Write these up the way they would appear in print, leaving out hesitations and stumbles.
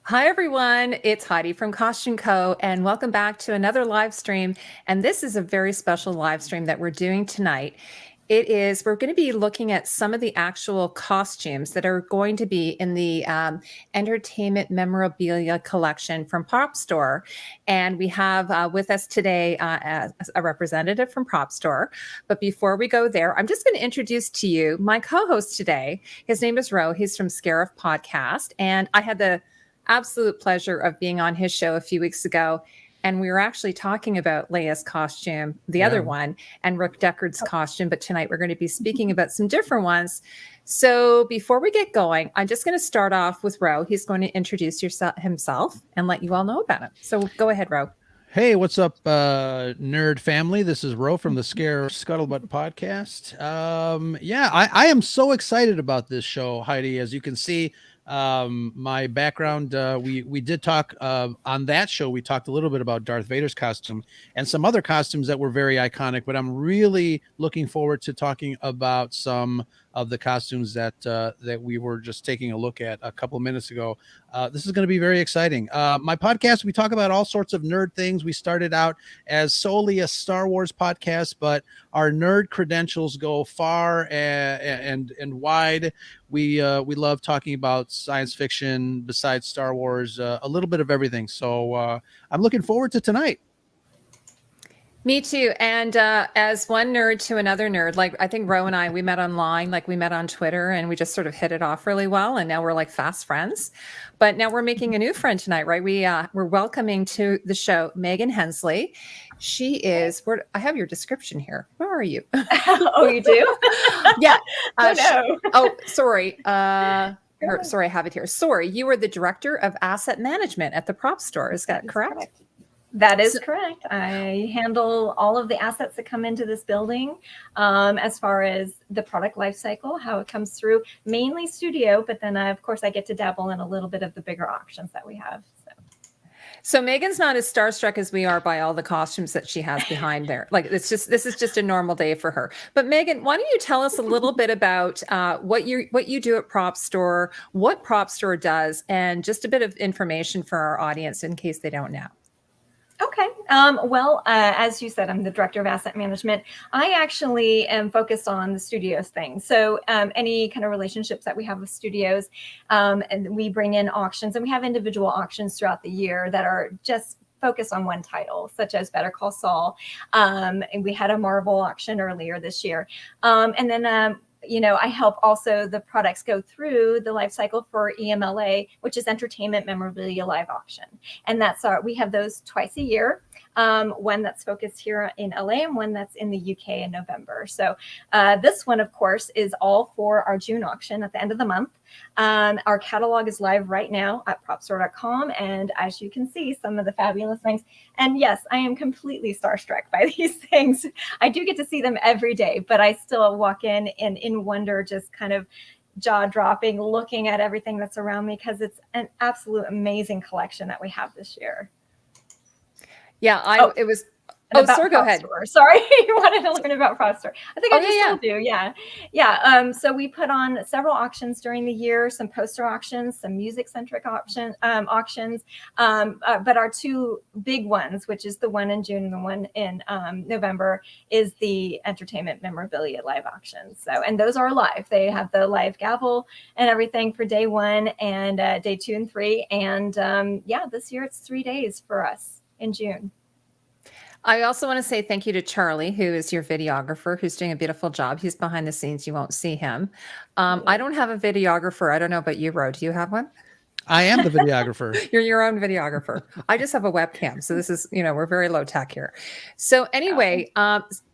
Hi, everyone. It's Heidi from Costume Co. and welcome back to another live stream. And this is a very special live stream that we're doing tonight. We're going to be looking at some of the actual costumes that are going to be in the Entertainment Memorabilia collection from Propstore. And we have with us today a representative from Propstore. But before we go there, I'm just going to introduce to you my co-host today. His name is Ro. He's from Scariff Podcast. And I had the absolute pleasure of being on his show a few weeks ago. And we were actually talking about Leia's costume, the other one, and Rick Deckard's costume. But tonight we're going to be speaking about some different ones. So before we get going, I'm just going to start off with Ro. He's going to introduce himself and let you all know about it. So go ahead, Ro. Hey, what's up, nerd family? This is Ro from the Scuttlebutt Podcast. I am so excited about this show, Heidi. As you can see, my background, we did talk on that show. We talked a little bit about Darth Vader's costume and some other costumes that were very iconic, but I'm really looking forward to talking about some of the costumes that we were just taking a look at a couple of minutes ago. This is going to be very exciting. My podcast, we talk about all sorts of nerd things. We started out as solely a Star Wars podcast, but our nerd credentials go far and wide. We love talking about science fiction besides Star Wars, a little bit of everything. So I'm looking forward to tonight. Me too. And as one nerd to another nerd, like I think Ro and I, we met online, like we met on Twitter and we just sort of hit it off really well. And now we're like fast friends. But now we're making a new friend tonight, right? We're welcoming to the show Maegen Hensley. She is, I have your description here. Where are you? Oh, you do? Yeah. Sorry. Sorry, I have it here. Sorry, you are the director of asset management at the Propstore. Is that correct? That is correct. I handle all of the assets that come into this building, as far as the product life cycle, how it comes through, mainly studio, but then of course I get to dabble in a little bit of the bigger auctions that we have. So Megan's not as starstruck as we are by all the costumes that she has behind there. Like this is just a normal day for her. But Maegen, why don't you tell us a little bit about what you do at Propstore, what Propstore does, and just a bit of information for our audience in case they don't know. Okay. As you said, I'm the director of asset management. I actually am focused on the studios thing. So any kind of relationships that we have with studios, and we bring in auctions, and we have individual auctions throughout the year that are just focused on one title, such as Better Call Saul. And we had a Marvel auction earlier this year. And then I help also the products go through the life cycle for EMLA, which is Entertainment Memorabilia Live Auction. And we have those twice a year. One that's focused here in LA and one that's in the UK in November. So this one, of course, is all for our June auction at the end of the month. Our catalog is live right now at propstore.com. And as you can see, some of the fabulous things. And yes, I am completely starstruck by these things. I do get to see them every day, but I still walk in and in wonder, just kind of jaw-dropping, looking at everything that's around me, because it's an absolute amazing collection that we have this year. Yeah, it was. Sorry, go ahead. Sorry, you wanted to learn about Propstore. I think I just still do. Yeah. So we put on several auctions during the year, some poster auctions, some music-centric auctions. But our two big ones, which is the one in June and the one in November, is the Entertainment Memorabilia Live Auction. So, and those are live. They have the live gavel and everything for day one and day 2 and 3. And this year it's 3 days for us in June. I also want to say thank you to Charlie, who is your videographer, who's doing a beautiful job. He's behind the scenes. You won't see him. I don't have a videographer. I don't know about you, Ro. Do you have one? I am the videographer. You're your own videographer. I just have a webcam. So this is, we're very low tech here. So anyway,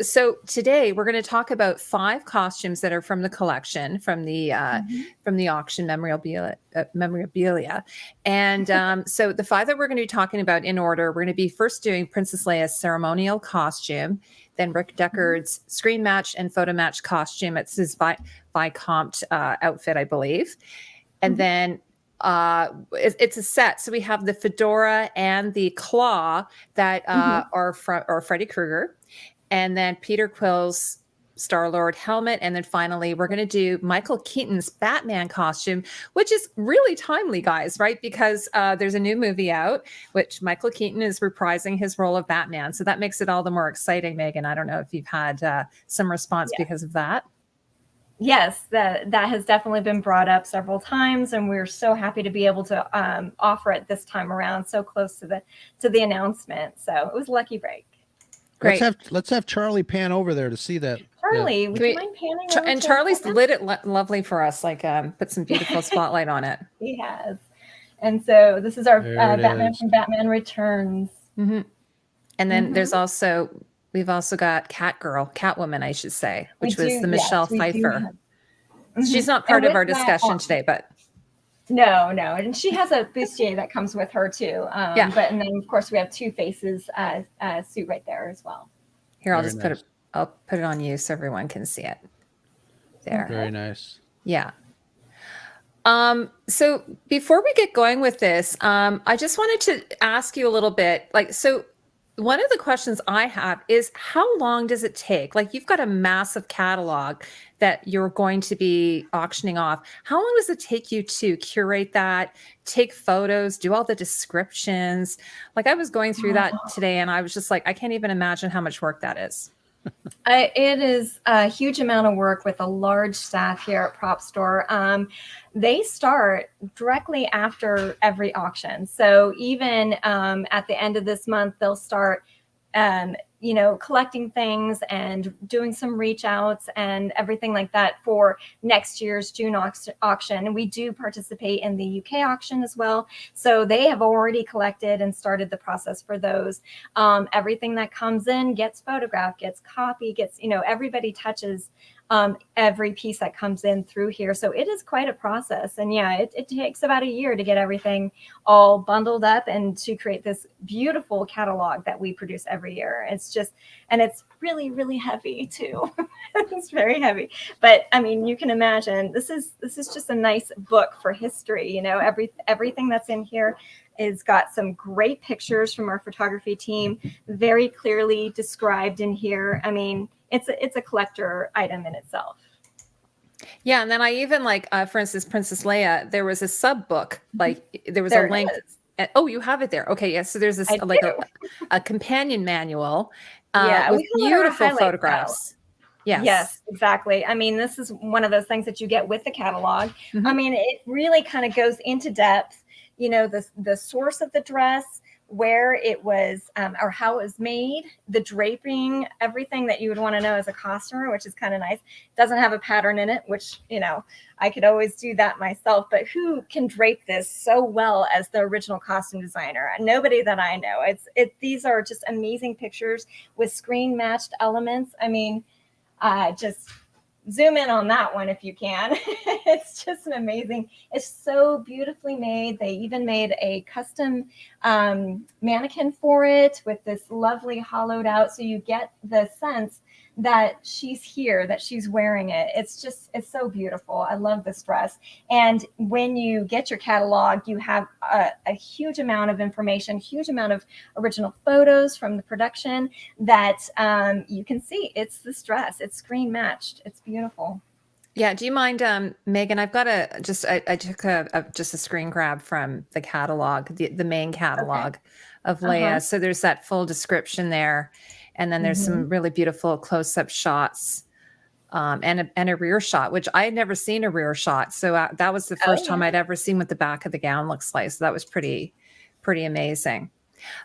so today we're going to talk about 5 costumes that are from the collection, from the auction memorabilia. And so the 5 that we're going to be talking about in order, we're going to be first doing Princess Leia's ceremonial costume, then Rick Deckard's screen match and photo match costume. It's his Vicomte outfit, I believe. And then it's a set. So we have the fedora and the claw that are Freddy Krueger, and then Peter Quill's Star-Lord helmet. And then finally, we're going to do Michael Keaton's Batman costume, which is really timely, guys, right? Because there's a new movie out, which Michael Keaton is reprising his role of Batman. So that makes it all the more exciting, Maegen. I don't know if you've had some response because of that. Yes, that has definitely been brought up several times, and we're so happy to be able to offer it this time around, so close to the announcement. So it was lucky break. Great. Let's have Charlie pan over there to see that. Charlie, would you mind panning over and to Charlie's lit it lovely for us, like put some beautiful spotlight on it. He has. And so this is our Batman from Batman Returns. Mm-hmm. And then we've also got Catwoman, I should say, which was the Michelle Pfeiffer. She's not part of our discussion today, but no, and she has a bustier that comes with her too. And then of course we have Two-Face's suit right there as well. Here, I'll put it on you so everyone can see it. There. Very nice. Yeah. So before we get going with this, I just wanted to ask you a little bit, one of the questions I have is, how long does it take? Like, you've got a massive catalog that you're going to be auctioning off. How long does it take you to curate that, take photos, do all the descriptions? Like, I was going through that today and I was just like, I can't even imagine how much work that is. It is a huge amount of work with a large staff here at Propstore. They start directly after every auction. So even at the end of this month, they'll start, collecting things and doing some reach outs and everything like that for next year's June auction. And we do participate in the UK auction as well. So they have already collected and started the process for those. Everything that comes in gets photographed, gets copied, everybody touches every piece that comes in through here. So it is quite a process. And it takes about a year to get everything all bundled up and to create this beautiful catalog that we produce every year. It's really, really heavy too. It's very heavy. But I mean, you can imagine this is just a nice book for history. Everything that's in here is got some great pictures from our photography team, very clearly described in here. I mean, it's a collector item in itself. Yeah, and then I even for instance, Princess Leia, there was a sub book, there was a link. Oh, you have it there. Okay, yes. So there's a companion manual with beautiful photographs. Yes, exactly. I mean, this is one of those things that you get with the catalog. Mm-hmm. I mean, it really kind of goes into depth, the source of the dress, where it was or how it was made, the draping, everything that you would want to know as a costumer, which is kind of nice. It doesn't have a pattern in it, which, I could always do that myself, but who can drape this so well as the original costume designer? Nobody that I know. These are just amazing pictures with screen matched elements. I mean, just zoom in on that one if you can. It's just an amazing, it's so beautifully made. They even made a custom mannequin for it with this lovely hollowed out, so you get the sense that she's here, that she's wearing it. It's so beautiful. I love this dress. And when you get your catalog, you have a huge amount of information, huge amount of original photos from the production that you can see. It's this dress. It's screen matched. It's beautiful. Yeah. Do you mind, Maegen? I've got I took just a screen grab from the catalog, the main catalog of Leia. So there's that full description there. And then there's some really beautiful close-up shots and a rear shot, which I had never seen a rear shot. So that was the first time I'd ever seen what the back of the gown looks like. So that was pretty amazing.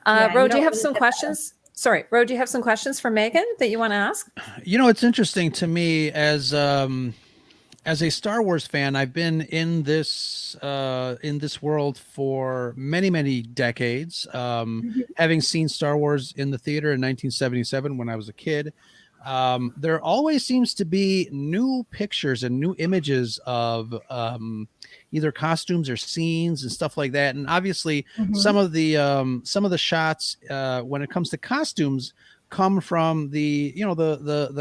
Ro, do you have some questions? Sorry, Ro, do you have some questions for Maegen that you want to ask? It's interesting to me as a Star Wars fan. I've been in this world for many, many decades, having seen Star Wars in the theater in 1977 when I was a kid. There always seems to be new pictures and new images of either costumes or scenes and stuff like that. And obviously some of the shots when it comes to costumes come from the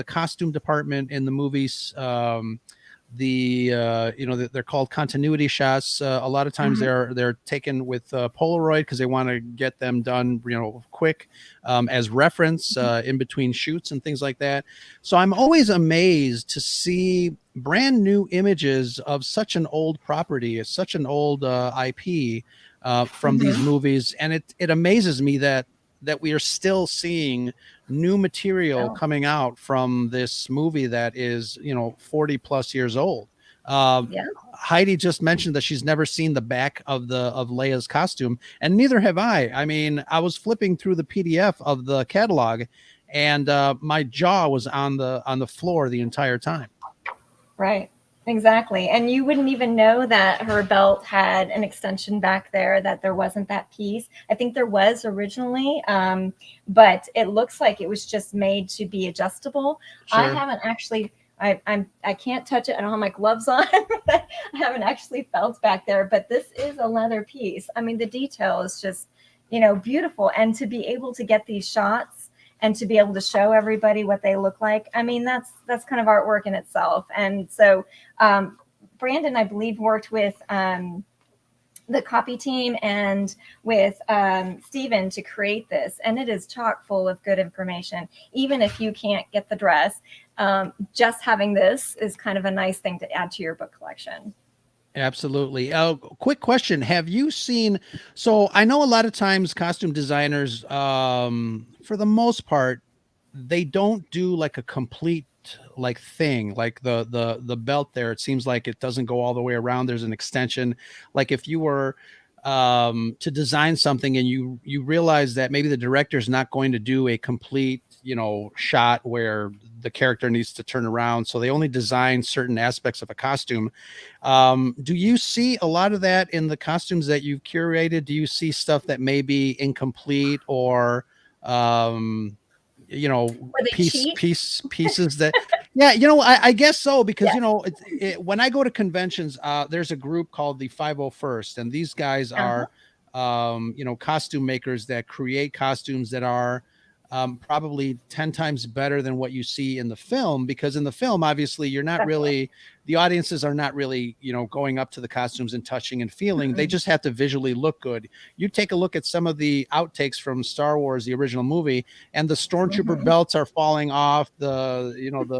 costume department in the movies. they're called continuity shots. A lot of times they're taken with Polaroid because they want to get them done, quick, as reference in between shoots and things like that. So I'm always amazed to see brand new images of such an old property, such an old IP from these movies, and it amazes me that we are still seeing new material coming out from this movie that is 40 plus years old. Heidi just mentioned that she's never seen the back of Leia's costume, and neither have I. I mean, I was flipping through the PDF of the catalog, and my jaw was on the floor the entire time. Right. Exactly. And you wouldn't even know that her belt had an extension back there, that there wasn't that piece. I think there was originally, but it looks like it was just made to be adjustable. Sure. I haven't actually, I can't touch it. I don't have my gloves on. I haven't actually felt back there, but this is a leather piece. I mean, the detail is just, beautiful. And to be able to get these shots and to be able to show everybody what they look like, I mean, that's kind of artwork in itself. And so Brandon, I believe, worked with the copy team and with Steven to create this. And it is chock full of good information. Even if you can't get the dress, just having this is kind of a nice thing to add to your book collection. Absolutely. Quick question. Have you seen, so I know a lot of times costume designers, for the most part, they don't do like a complete thing, like the belt there. It seems like it doesn't go all the way around. There's an extension. Like if you were to design something and you realize that maybe the director's not going to do a complete, shot where the character needs to turn around, so they only design certain aspects of a costume. Do you see a lot of that in the costumes that you've curated? Do you see stuff that may be incomplete or pieces that I guess so, because when I go to conventions, there's a group called the 501st, and these guys are costume makers that create costumes that are probably 10 times better than what you see in the film, because in the film, obviously, you're not really, the audiences are not really, going up to the costumes and touching and feeling. They just have to visually look good. You take a look at some of the outtakes from Star Wars, the original movie, and the stormtrooper belts are falling off. The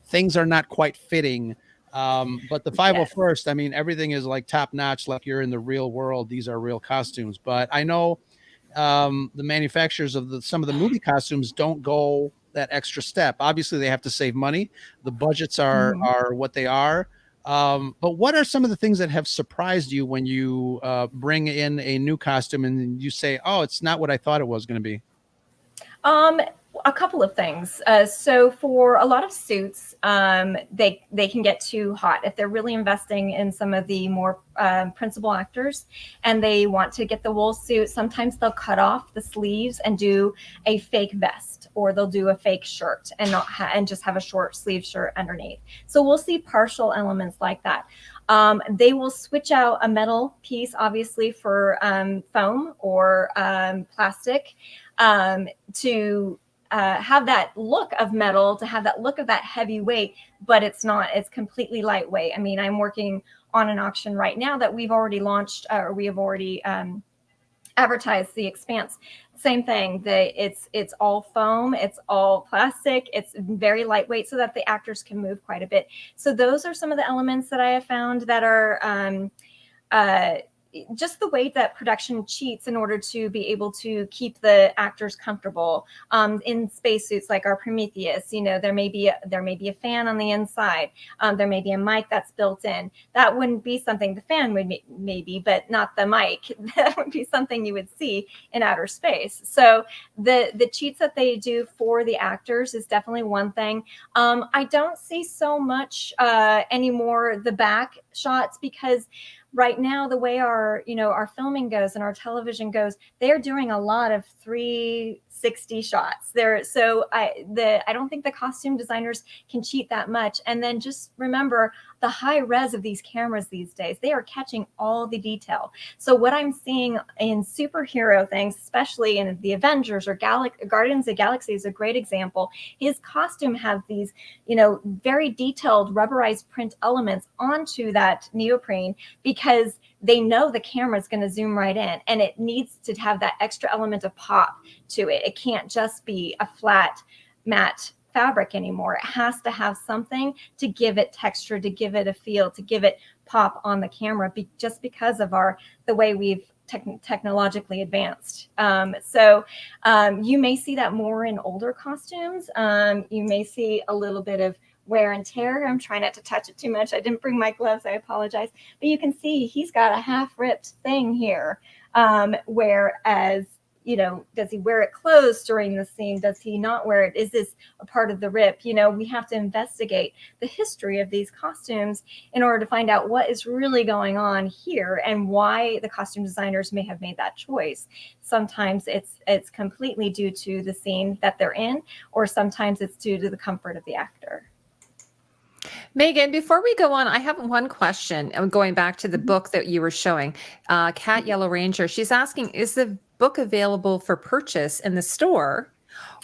things are not quite fitting. But the 501st, I mean, everything is like top notch, like you're in the real world. These are real costumes. But I know the manufacturers of some of the movie costumes don't go that extra step. Obviously, they have to save money. The budgets are what they are. But what are some of the things that have surprised you when you bring in a new costume and you say, "Oh, it's not what I thought it was going to be"? A couple of things. So for a lot of suits, they can get too hot if they're really investing in some of the more principal actors, and they want to get the wool suit. Sometimes they'll cut off the sleeves and do a fake vest, or they'll do a fake shirt and and just have a short sleeve shirt underneath. So we'll see partial elements like that. They will switch out a metal piece, obviously, for foam or plastic, to have that look of metal, to have that look of that heavy weight, but it's not. It's completely lightweight. I mean, I'm working on an auction right now that we've already launched, or we have already advertised, the Expanse. Same thing. It's all foam. It's all plastic. It's very lightweight, so that the actors can move quite a bit. So those are some of the elements that I have found that are just the way that production cheats in order to be able to keep the actors comfortable. In spacesuits like our Prometheus, there may be a fan on the inside. There may be a mic that's built in. That wouldn't be something the fan would maybe, but not the mic. That would be something you would see in outer space. So the cheats that they do for the actors is definitely one thing. I don't see so much anymore the back shots, because right now, the way our filming goes and our television goes, they're doing a lot of 360 shots there. So I don't think the costume designers can cheat that much. And then just remember, the high res of these cameras these days, they are catching all the detail. So what I'm seeing in superhero things, especially in the Avengers or Guardians of the Galaxy is a great example. His costume has these, very detailed rubberized print elements onto that neoprene because they know the camera is going to zoom right in, and it needs to have that extra element of pop to it. It can't just be a flat matte fabric anymore. It has to have something to give it texture, to give it a feel, to give it pop on the camera, just because of the way we've technologically advanced. So you may see that more in older costumes. You may see a little bit of wear and tear. I'm trying not to touch it too much. I didn't bring my gloves. I apologize. But you can see he's got a half ripped thing here. Whereas, does he wear it closed during the scene? Does he not wear it? Is this a part of the rip? We have to investigate the history of these costumes in order to find out what is really going on here and why the costume designers may have made that choice. Sometimes it's completely due to the scene that they're in, or sometimes it's due to the comfort of the actor. Maegen, before we go on, I have one question. Going back to the book that you were showing, Cat Yellow Ranger, she's asking, is the book available for purchase in the store,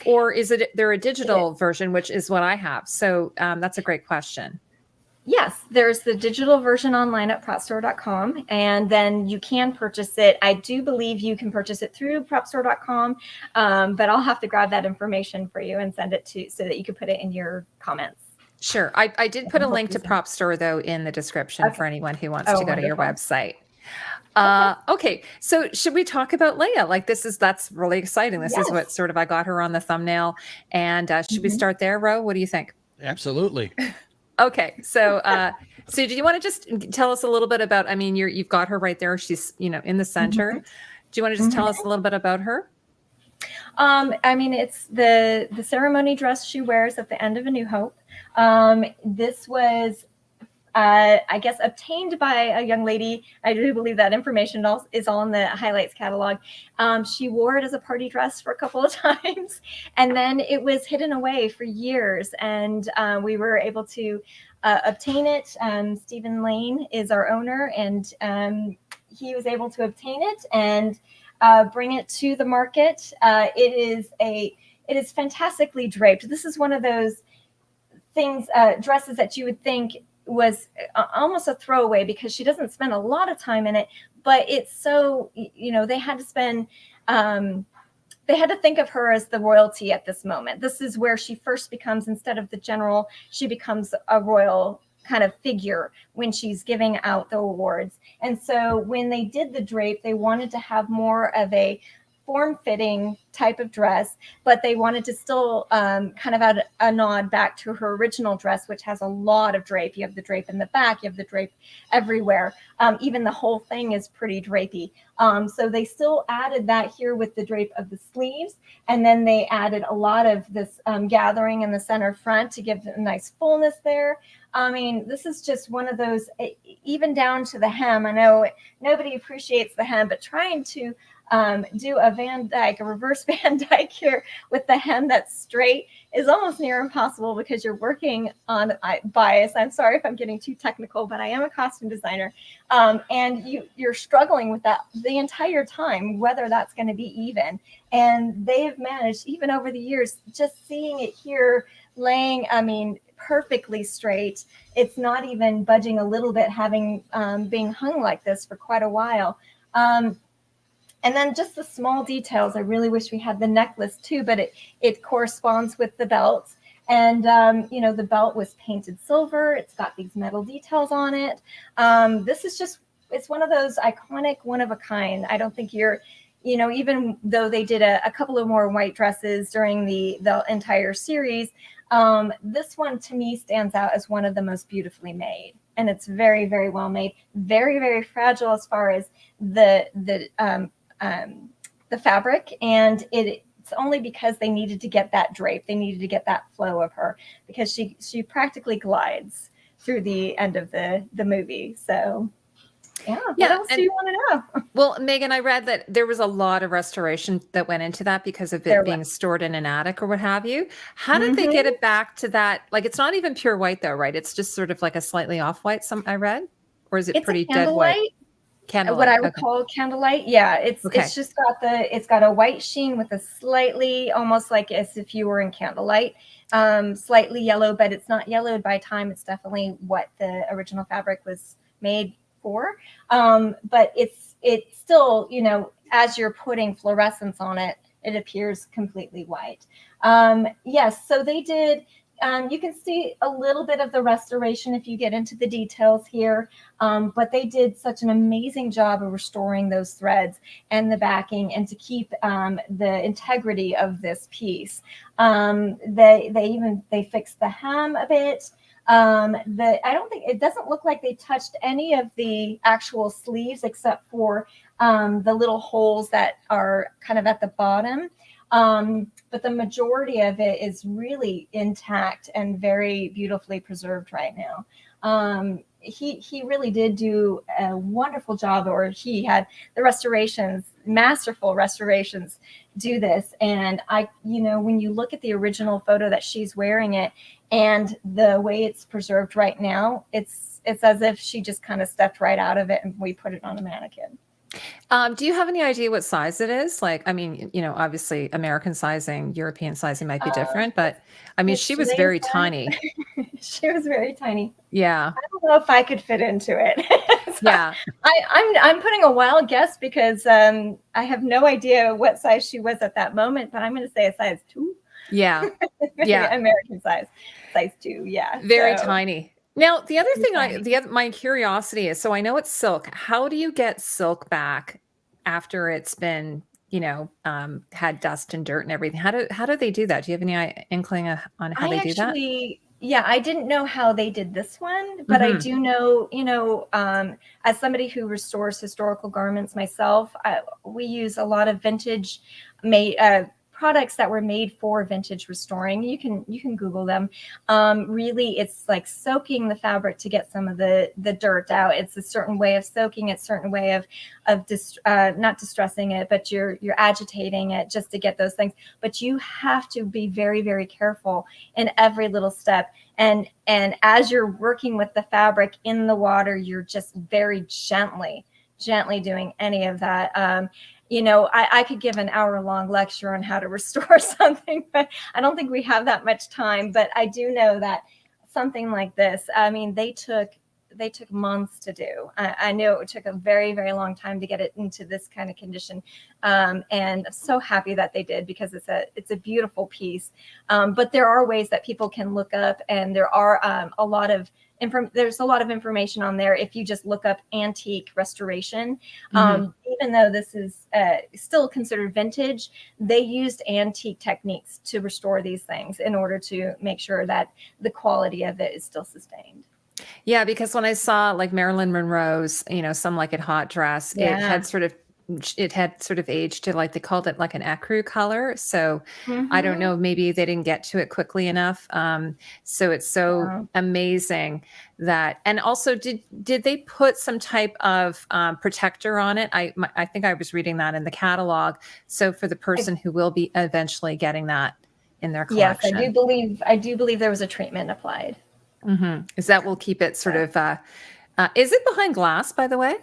or is there a digital version, which is what I have? So that's a great question. Yes, there's the digital version online at propstore.com, and then you can purchase it. I do believe you can purchase it through propstore.com, but I'll have to grab that information for you and send it so that you can put it in your comments. Sure. I did put a link to Propstore, though, in the description for anyone who wants to go to your website. Okay. So should we talk about Leia? That's really exciting. This is what sort of I got her on the thumbnail. And should we start there, Ro? What do you think? Absolutely. Okay. So, so do you want to just tell us a little bit about, you've got her right there. She's, in the center. Do you want to just tell us a little bit about her? It's the ceremony dress she wears at the end of A New Hope. This was, I guess, obtained by a young lady. I do believe that information is all in the highlights catalog. She wore it as a party dress for a couple of times, and then it was hidden away for years. And we were able to obtain it. Stephen Lane is our owner, and he was able to obtain it and bring it to the market. It is fantastically draped. This is one of those things, dresses that you would think was almost a throwaway because she doesn't spend a lot of time in it, but it's so, they had to spend, they had to think of her as the royalty at this moment. This is where she first becomes, instead of the general, she becomes a royal kind of figure when she's giving out the awards. And so when they did the drape, they wanted to have more of a form-fitting type of dress, but they wanted to still kind of add a nod back to her original dress, which has a lot of drape. You have the drape in the back, you have the drape everywhere. Even the whole thing is pretty drapey. So they still added that here with the drape of the sleeves, and then they added a lot of this gathering in the center front to give a nice fullness there. This is just one of those, even down to the hem. I know nobody appreciates the hem, but trying to do a Van Dyke, a reverse Van Dyke here with the hem that's straight is almost near impossible because you're working on bias. I'm sorry if I'm getting too technical, but I am a costume designer. And you're struggling with that the entire time, whether that's going to be even. And they have managed, even over the years, just seeing it here laying, perfectly straight. It's not even budging a little bit, having being hung like this for quite a while. And then just the small details. I really wish we had the necklace too, but it corresponds with the belt. And, the belt was painted silver. It's got these metal details on it. This is just, it's one of those iconic, one of a kind. I don't think even though they did a couple of more white dresses during the entire series, this one to me stands out as one of the most beautifully made. And it's very, very well made, very, very fragile as far as the fabric, and it's only because they needed to get that drape, they needed to get that flow of her, because she practically glides through the end of the movie. So Yeah. What Yeah, else do you want to know? Well, Megan, I read that there was a lot of restoration that went into that because of There it being was. stored in an attic or what have you. How did they Mhm. get it back to that? Like, it's not even pure white though, right? It's just sort of like a slightly off white. Some I read, or is it It's a pretty dead white? candlelight. What Candlelight. I would Okay. call candlelight. Yeah, Okay. it's just got it's got a white sheen with a slightly, almost like as if you were in candlelight, slightly yellow, but it's not yellowed by time. It's definitely what the original fabric was made for. But it's still, as you're putting fluorescence on it, it appears completely white. Yes, so they did. You can see a little bit of the restoration if you get into the details here. But they did such an amazing job of restoring those threads and the backing, and to keep the integrity of this piece. They fixed the hem a bit. I don't think, it doesn't look like they touched any of the actual sleeves except for the little holes that are kind of at the bottom. But the majority of it is really intact and very beautifully preserved right now. He really did do a wonderful job, or he had the restorations, masterful restorations, do this. And when you look at the original photo that she's wearing it and the way it's preserved right now, it's as if she just kind of stepped right out of it and we put it on a mannequin. Do you have any idea what size it is? Like, I mean, obviously American sizing, European sizing might be different, but I mean, she was very tiny. She was very tiny. Yeah. I don't know if I could fit into it. So Yeah. I'm putting a wild guess because I have no idea what size she was at that moment, but I'm going to say a size 2. Yeah. Yeah. American size 2. Yeah. Very So, tiny. Now, the other thing tiny. my curiosity is, so I know it's silk. How do you get silk back after it's been, had dust and dirt and everything? How do they do that? Do you have any inkling on how they do that? Yeah, I didn't know how they did this one, but I do know, as somebody who restores historical garments myself, we use a lot of vintage made products that were made for vintage restoring. You can Google them. Really, it's like soaking the fabric to get some of the dirt out. It's a certain way of soaking it, certain way of not distressing it, but you're agitating it just to get those things. But you have to be very, very careful in every little step. And as you're working with the fabric in the water, you're just very gently doing any of that. I could give an hour-long lecture on how to restore something, but I don't think we have that much time. But I do know that something like this, I mean, they took months to do. I know it took a very, very long time to get it into this kind of condition. And I'm so happy that they did, because it's a beautiful piece. But there are ways that people can look up, and there are there's a lot of information on there if you just look up antique restoration. Even though this is still considered vintage, they used antique techniques to restore these things in order to make sure that the quality of it is still sustained. Yeah, because when I saw like Marilyn Monroe's, Some Like It Hot dress, Yeah. it had sort of aged to, like, they called it like an ecru color. So I don't know, maybe they didn't get to it quickly enough. So it's so amazing that, and also did they put some type of protector on it? I think I was reading that in the catalog. So for the person who will be eventually getting that in their collection. Yes, I do believe there was a treatment applied. Is that will keep it sort of, is it behind glass, by the way?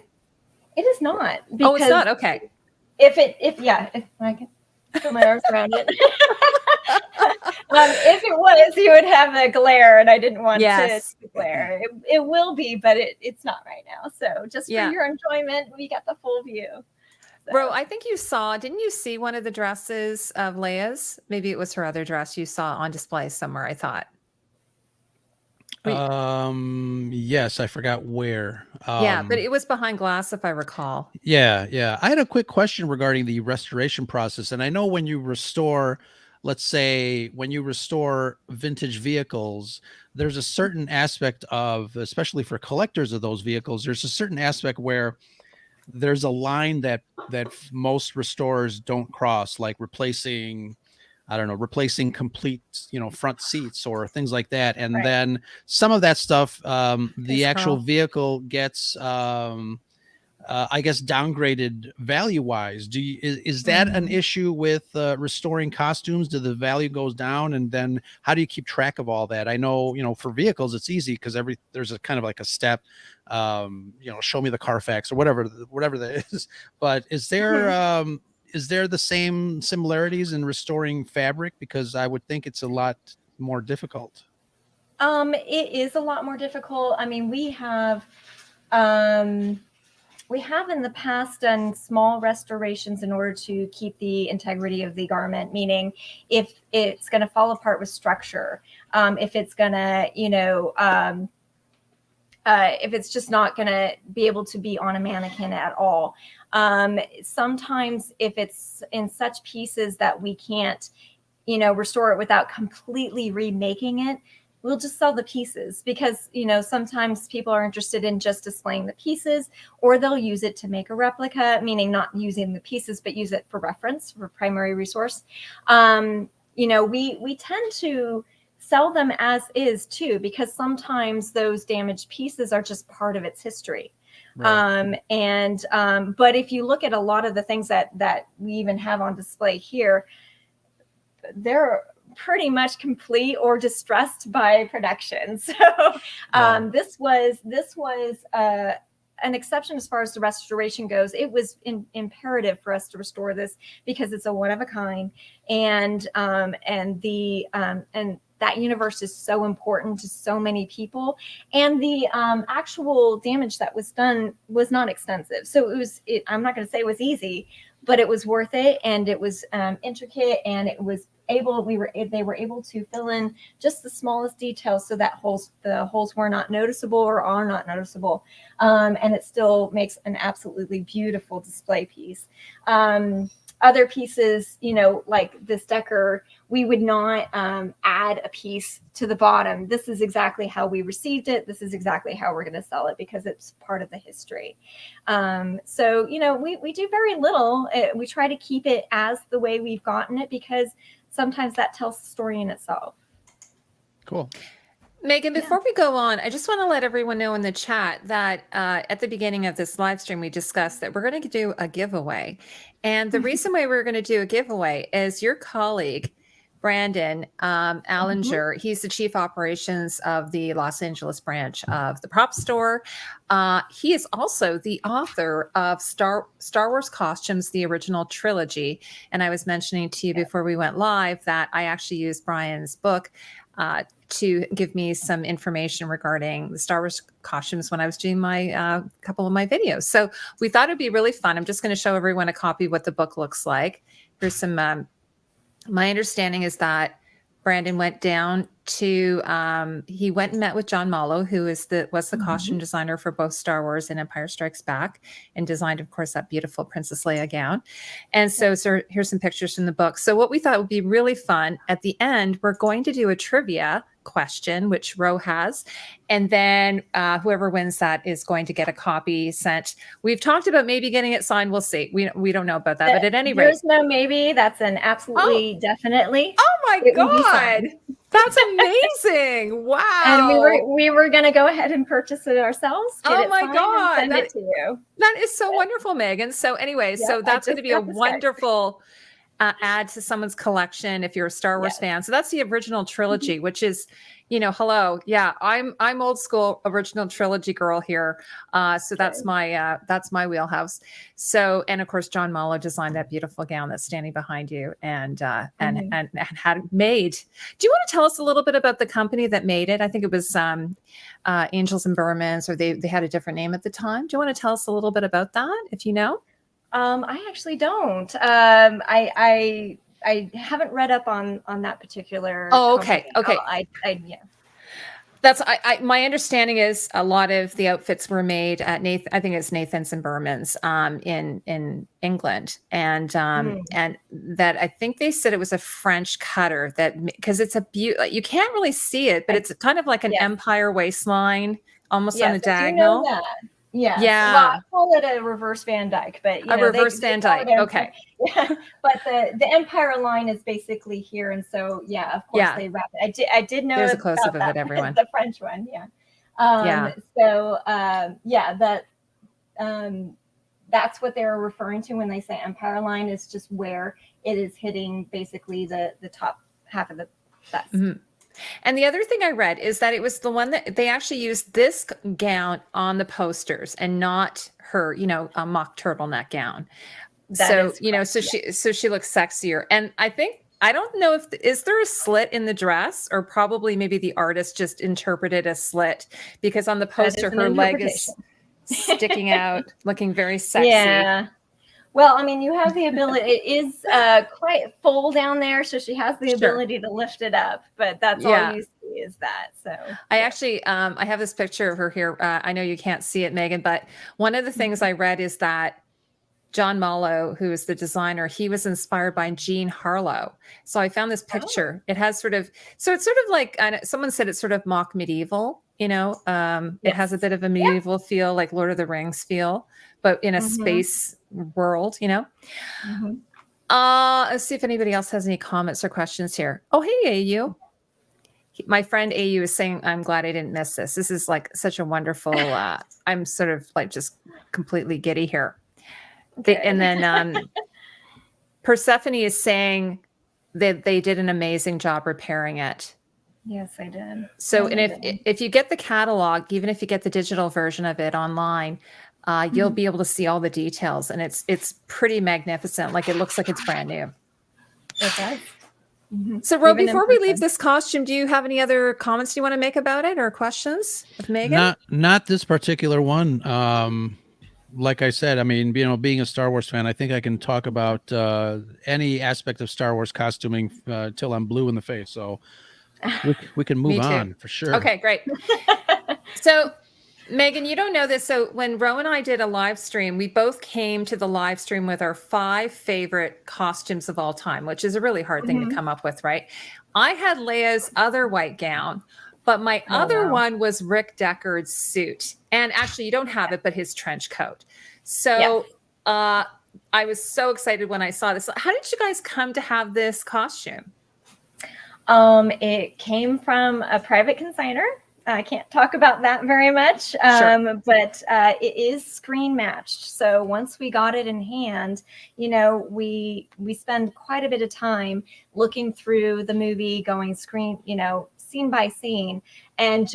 It is not. Oh, it's not. Okay. If I can put my arms around it. If it was, you would have a glare, and I didn't want to glare. It will be, but it's not right now. So just for your enjoyment, we got the full view. So. Ro, I think didn't you see one of the dresses of Leia's? Maybe it was her other dress you saw on display somewhere, I thought. Yes, I forgot where. Yeah, but it was behind glass, if I recall. Yeah. I had a quick question regarding the restoration process. And I know when you restore, let's say when you restore vintage vehicles, there's a certain aspect of, especially for collectors of those vehicles, there's a certain aspect where there's a line that most restorers don't cross, like replacing complete, front seats or things like that. And then some of that stuff, the actual vehicle gets I guess downgraded value wise. Is that an issue with restoring costumes? Do the value goes down, and then how do you keep track of all that? I know, for vehicles it's easy because there's a kind of like a step, show me the Carfax or whatever that is. But is there the same similarities in restoring fabric? Because I would think it's a lot more difficult. It is a lot more difficult. I mean, we have in the past done small restorations in order to keep the integrity of the garment, meaning if it's going to fall apart with structure, if it's going to, if it's just not going to be able to be on a mannequin at all. Sometimes if it's in such pieces that we can't, restore it without completely remaking it, we'll just sell the pieces because, sometimes people are interested in just displaying the pieces, or they'll use it to make a replica, meaning not using the pieces, but use it for reference, for primary resource. We tend to sell them as is too, because sometimes those damaged pieces are just part of its history. Right. But if you look at a lot of the things that we even have on display here, they're pretty much complete or distressed by production. So this was an exception as far as the restoration goes. It was imperative for us to restore this because it's a one of a kind, and that universe is so important to so many people. And the actual damage that was done was not extensive. So I'm not going to say it was easy, but it was worth it, and it was intricate, and it was they were able to fill in just the smallest details so that the holes were not noticeable or are not noticeable. And it still makes an absolutely beautiful display piece. Other pieces, like this Deckard, we would not add a piece to the bottom. This is exactly how we received it. This is exactly how we're going to sell it because it's part of the history. So, we do very little. We try to keep it as the way we've gotten it because sometimes that tells the story in itself. Cool. Maegen, before we go on, I just want to let everyone know in the chat that at the beginning of this live stream, we discussed that we're going to do a giveaway. And the reason why we're going to do a giveaway is your colleague, Brandon Allinger, he's the chief operations of the Los Angeles branch of the Propstore. He is also the author of Star Wars Costumes, the original trilogy. And I was mentioning to you before we went live that I actually used Brian's book to give me some information regarding the Star Wars costumes when I was doing my couple of my videos. So we thought it'd be really fun. I'm just going to show everyone a copy of what the book looks like. Here's some. My understanding is that Brandon went down to he went and met with John Mallow, who was the costume designer for both Star Wars and Empire Strikes Back, and designed, of course, that beautiful Princess Leia gown. And so here's some pictures from the book. So what we thought would be really fun at the end, we're going to do a trivia question, which Ro has, and then whoever wins that is going to get a copy sent. We've talked about maybe getting it signed. We'll see. We don't know about that, but at any rate, there's no maybe. That's an absolutely definitely. Oh my God, that's amazing! Wow. And we were going to go ahead and purchase it ourselves. Oh my God, send it to you. That is so wonderful, Maegen. So anyway, so that's going to be a wonderful add to someone's collection if you're a Star Wars fan. So that's the original trilogy, which is, hello. Yeah, I'm old school original trilogy girl here. So that's my wheelhouse. So, and of course, John Mallow designed that beautiful gown that's standing behind you and had it made. Do you want to tell us a little bit about the company that made it? I think it was Angels and Burmans, or they had a different name at the time. Do you want to tell us a little bit about that, if you know? I actually don't. I haven't read up on that particular. Oh, okay. Company. Okay. Yeah. That's my understanding is a lot of the outfits were made at I think it's Nathan's and Burman's in England, and that I think they said it was a French cutter because it's you can't really see it, but it's kind of like an empire waistline almost on a diagonal. You know that. Yeah. Well, I call it a reverse Van Dyke, but reverse Van Dyke. Okay. Yeah. But the Empire line is basically here, and so of course they wrap it. I did know there's a close up of it, everyone. The French one, So that's what they're referring to when they say Empire line, is just where it is hitting basically the top half of the vest. Mm-hmm. And the other thing I read is that it was the one that they actually used this gown on the posters and not her, a mock turtleneck gown. So she looks sexier. And I don't know is there a slit in the dress, or probably maybe the artist just interpreted a slit, because on the poster her leg is sticking out, looking very sexy. Yeah. Well, I mean, you have the ability. It is quite full down there, so she has the ability to lift it up. But that's all you see is that. So I actually, I have this picture of her here. I know you can't see it, Maegen, but one of the things I read is that John Mallow, who is the designer, he was inspired by Jean Harlow. So I found this picture. It has it's sort of like, someone said it's sort of mock medieval. It has a bit of a medieval feel, like Lord of the Rings feel, but in a space world, Let's see if anybody else has any comments or questions here. Oh, hey, AU. My friend AU is saying, I'm glad I didn't miss this. This is like such a wonderful, I'm sort of like just completely giddy here. And then Persephone is saying that they did an amazing job repairing it. Yes, I did. So, and if you get the catalog, even if you get the digital version of it online, you'll be able to see all the details, and it's pretty magnificent. Like, it looks like it's brand new. It does. So, Ro, before we leave this costume, do you have any other comments you want to make about it or questions of Maegen? Not this particular one. Like I said, I mean, being a Star Wars fan, I think I can talk about any aspect of Star Wars costuming till I'm blue in the face. So we can move on for sure. Okay, great. So, Maegen, you don't know this. So when Ro and I did a live stream, we both came to the live stream with our 5 favorite costumes of all time, which is a really hard thing to come up with, right? I had Leia's other white gown, but my other one was Rick Deckard's suit. And actually, you don't have it, but his trench coat. So I was so excited when I saw this. How did you guys come to have this costume? It came from a private consignor. I can't talk about that very much, but it is screen matched. So once we got it in hand, we spend quite a bit of time looking through the movie, going scene by scene, and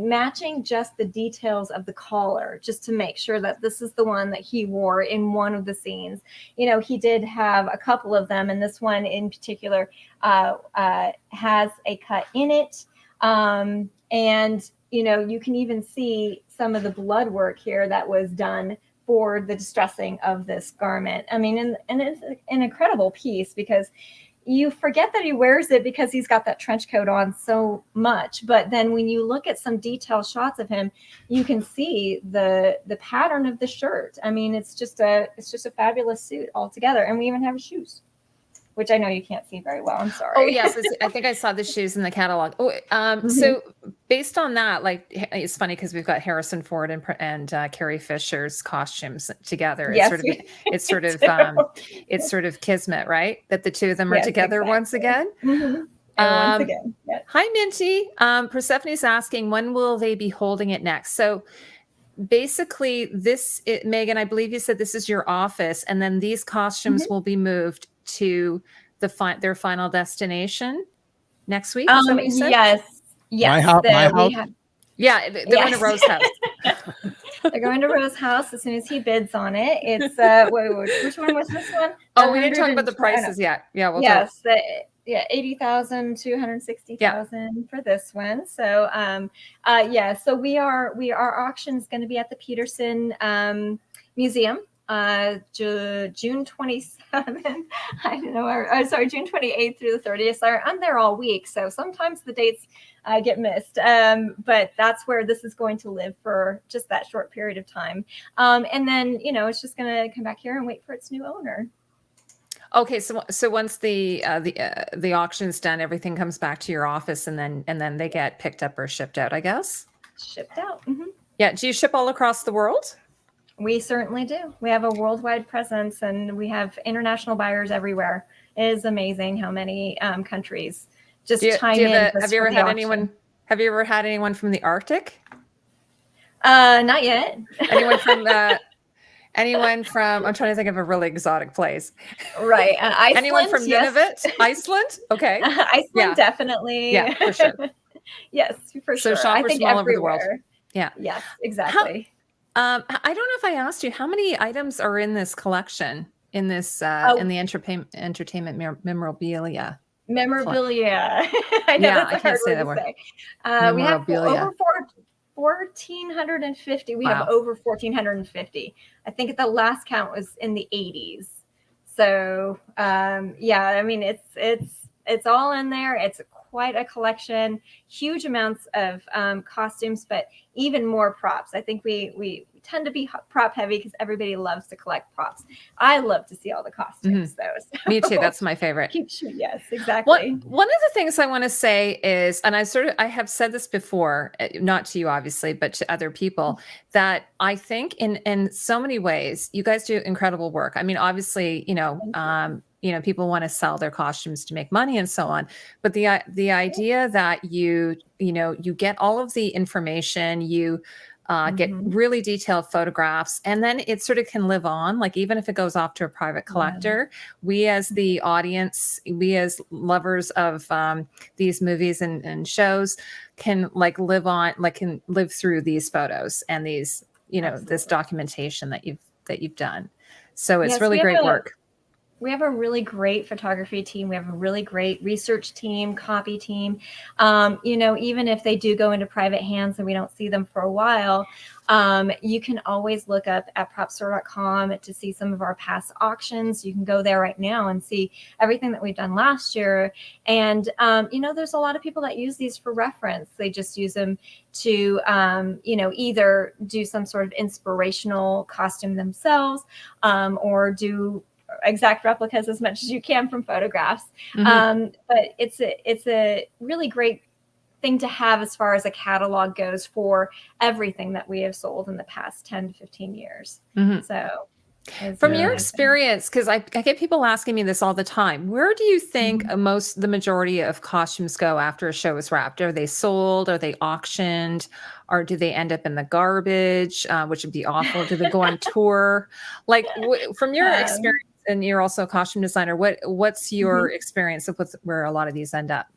matching just the details of the collar, just to make sure that this is the one that he wore in one of the scenes. He did have a couple of them, and this one in particular has a cut in it. And you can even see some of the blood work here that was done for the distressing of this garment. I mean, and it's an incredible piece, because you forget that he wears it because he's got that trench coat on so much. But then when you look at some detailed shots of him, you can see the pattern of the shirt. I mean, it's just a fabulous suit altogether. And we even have his shoes, which I know you can't see very well. I'm sorry. Oh, yes. I think I saw the shoes in the catalog. So based on that, like, it's funny because we've got Harrison Ford and Carrie Fisher's costumes together. It's sort of kismet, right? That the two of them are together once again. Once again. Yes. Hi, Minty. Persephone's asking, when will they be holding it next? So basically Maegen, I believe you said this is your office, and then these costumes will be moved to their final destination next week. Is that what you said? Yes. My house. They're going to Rose's house. They're going to Rose's house as soon as he bids on it. It's which one was this one? Oh, we didn't talk about the prices yet. Yeah, we'll talk. 80,000 to 160,000 for this one. So so our auction is going to be at the Peterson Museum. June 27th. I don't know. June 28th through the 30th. So I'm there all week, so sometimes the dates get missed. But that's where this is going to live for just that short period of time. And then it's just going to come back here and wait for its new owner. Okay, so once the auction's done, everything comes back to your office, and then they get picked up or shipped out, I guess. Shipped out. Yeah. Do you ship all across the world? We certainly do. We have a worldwide presence, and we have international buyers everywhere. It is amazing how many countries just chime in. Have you ever had anyone from the Arctic? Not yet. Anyone from Anyone from, I'm trying to think of a really exotic place. Right. Iceland. Anyone from yes. Nunavut? Iceland? Okay. Iceland, Yeah. definitely. Yeah, for sure. Yes, for So sure. I shoppers think from all over the world. everywhere. Yeah. Yes, How, exactly. I don't know if I asked you, how many items are in this collection, in this, in the entertainment memorabilia? Memorabilia. I know Yeah, that's I a can't hard say word that to word. say. We have Memorabilia. over 1,450. We have Wow. over 1,450. I think at the last count was in the 80s. So yeah, I mean it's all in there. It's quite a collection, huge amounts of costumes, but even more props. I think we tend to be prop heavy because everybody loves to collect props. I love to see all the costumes though. So Me too. That's my favorite. yes, exactly. One of the things I want to say is, and I have said this before, not to you obviously, but to other people, that I think in so many ways you guys do incredible work. I mean, obviously, people want to sell their costumes to make money and so on, but the idea that you get all of the information, you get really detailed photographs, and then it sort of can live on, like even if it goes off to a private collector, we as the audience, we as lovers of these movies and shows can live on, can live through these photos and these, this documentation that you've done. So it's really great work. We have a really great photography team. We have a really great research team, copy team. Even if they do go into private hands and we don't see them for a while, you can always look up at propstore.com to see some of our past auctions. You can go there right now and see everything that we've done last year. And, there's a lot of people that use these for reference. They just use them to, either do some sort of inspirational costume themselves or do exact replicas as much as you can from photographs. But it's a really great thing to have as far as a catalog goes for everything that we have sold in the past 10 to 15 years. So from your experience, because I get people asking me this all the time, where do you think the majority of costumes go after a show is wrapped? Are they sold? Are they auctioned? Or do they end up in the garbage, which would be awful? Do they go on tour? From your experience, and you're also a costume designer, what's your experience of where a lot of these end up?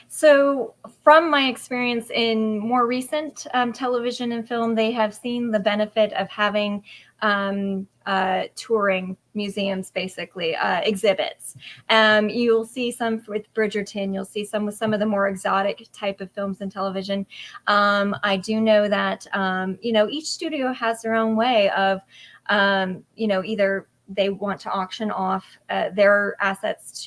So from my experience in more recent television and film, they have seen the benefit of having touring museums, basically exhibits. You'll see some with Bridgerton. You'll see some with some of the more exotic type of films and television. I do know that, each studio has their own way of, either they want to auction off their assets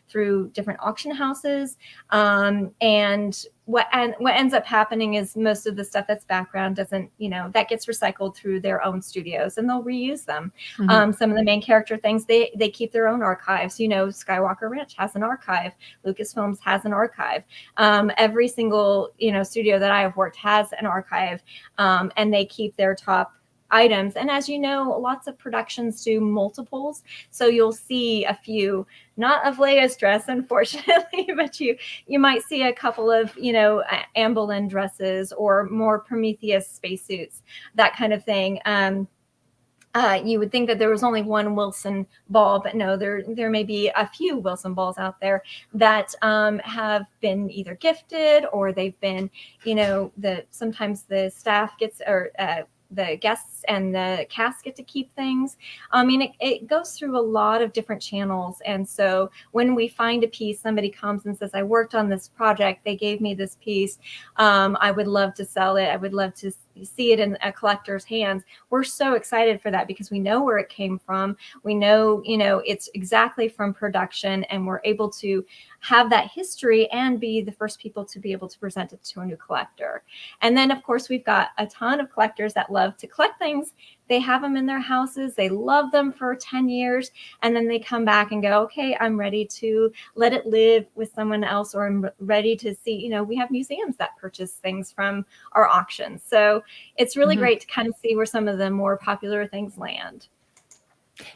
through different auction houses. And what ends up happening is most of the stuff that's background doesn't, that gets recycled through their own studios and they'll reuse them. Some of the main character things, they keep their own archives. Skywalker Ranch has an archive. Lucasfilms has an archive. Every single, studio that I have worked has an archive, and they keep their top items. And as you know, lots of productions do multiples. So you'll see a few, not of Leia's dress, unfortunately, but you might see a couple of, Anne Boleyn dresses or more Prometheus spacesuits, that kind of thing. You would think that there was only one Wilson ball, but no, there may be a few Wilson balls out there that have been either gifted or they've been, sometimes the staff gets, or the guests and the cast get to keep things. I mean, it goes through a lot of different channels. And so when we find a piece, somebody comes and says, I worked on this project, they gave me this piece. I would love to sell it. I would love to see it in a collector's hands. We're so excited for that because we know where it came from. We know, it's exactly from production, and we're able to have that history and be the first people to be able to present it to a new collector. And then, of course, we've got a ton of collectors that love to collect things. They have them in their houses. They love them for 10 years. And then they come back and go, okay, I'm ready to let it live with someone else, or I'm ready to see, we have museums that purchase things from our auctions. So it's really great to kind of see where some of the more popular things land.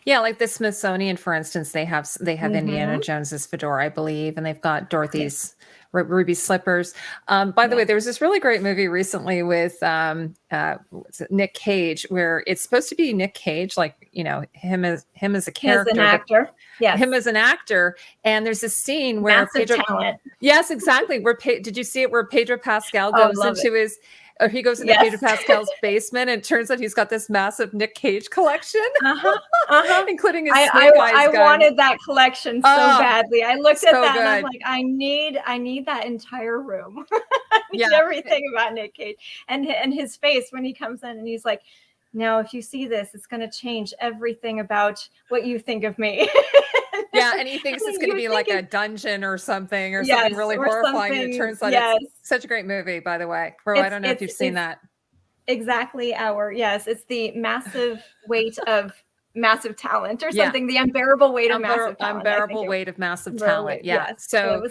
Yeah, like the Smithsonian, for instance, they have Indiana Mhm. Jones's fedora, I believe, and they've got Dorothy's ruby slippers. By the way, Yeah. there was this really great movie recently with what's it, Nick Cage, where it's supposed to be Nick Cage, like him as a As an character, but actor. Yes. him as an actor. And there's a scene where Massive talent. yes, exactly. Did you see it where Pedro Pascal Oh, goes love into it. his, or he goes into Yes. Pedro Pascal's basement, and it turns out he's got this massive Nick Cage collection, including his Snake Eyes I gun. wanted that collection so badly. I looked at so that and I was good. like, I need that entire room. I need Yeah. everything about Nick Cage and his face when he comes in and he's like, now if you see this, it's going to change everything about what you think of me. Yeah, and he thinks it's going to be like a dungeon or something, or something really horrifying. And it turns out it's such a great movie, by the way. Bro, I don't know if you've seen that. Exactly it's the massive weight of massive talent or something, the unbearable weight of massive talent. Unbearable weight of massive talent. Yeah. So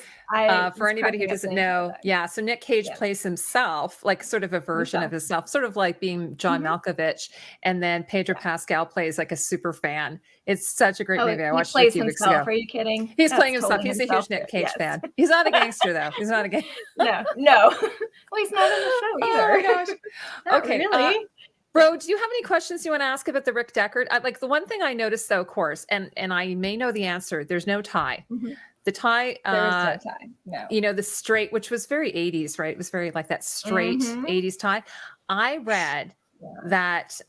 for anybody who doesn't know, so Nick Cage plays himself, like sort of a version of himself, sort of like being John Malkovich, and then Pedro Pascal plays like a super fan. It's such a great movie. I watched it a few weeks ago. Are you kidding? He's playing himself. He's a huge Nick Cage fan. He's not a gangster though. He's not a gangster. No. Well, he's not in the show either. Oh my gosh. Okay. Really? Bro, do you have any questions you want to ask about the Rick Deckard? Like the one thing I noticed though, of course, and I may know the answer, there's no tie. Mm-hmm. The tie, there is no tie. No. The straight, which was very 80s, right? It was very like that straight 80s tie. I read that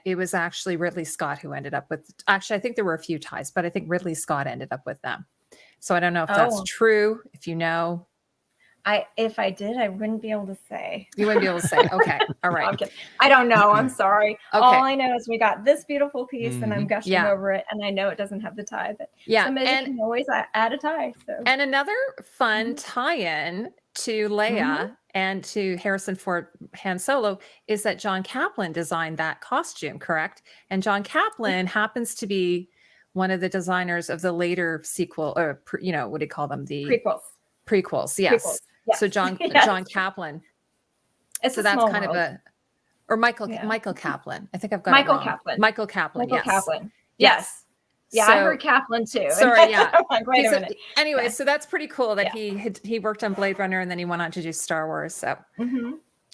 it was actually Ridley Scott who ended up with, actually, I think there were a few ties, but I think Ridley Scott ended up with them. So I don't know if that's true, if you know. If I did, I wouldn't be able to say. You wouldn't be able to say. Okay. All right. I don't know. I'm sorry. Okay. All I know is we got this beautiful piece and I'm gushing over it. And I know it doesn't have the tie, but somebody can always add a tie. So. And another fun tie-in to Leia and to Harrison Ford Han Solo is that John Kaplan designed that costume, correct? And John Kaplan happens to be one of the designers of the later sequel, or what do you call them? The prequels. Yes. So John Kaplan. So that's kind of Michael Kaplan. I think I've got Michael it wrong. Kaplan. Michael Kaplan. Yes. Yeah, I heard Kaplan too. Sorry, yeah. I'm like, wait a minute. Anyway, so that's pretty cool that he worked on Blade Runner and then he went on to do Star Wars. So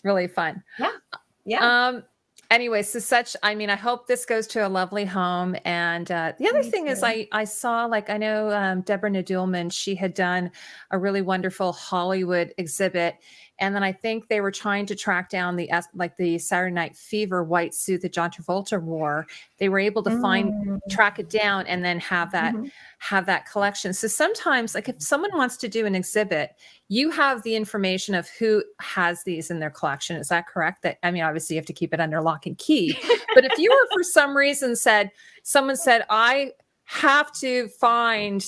really fun. Yeah. Anyway, so I hope this goes to a lovely home. And the other thing is I saw, I know Deborah Nadoolman, she had done a really wonderful Hollywood exhibit. And then I think they were trying to track down the Saturday Night Fever white suit that John Travolta wore. They were able to track it down and then have that collection. So sometimes, if someone wants to do an exhibit, you have the information of who has these in their collection. Is that correct? Obviously you have to keep it under lock and key. But if you were for some reason someone said, I have to find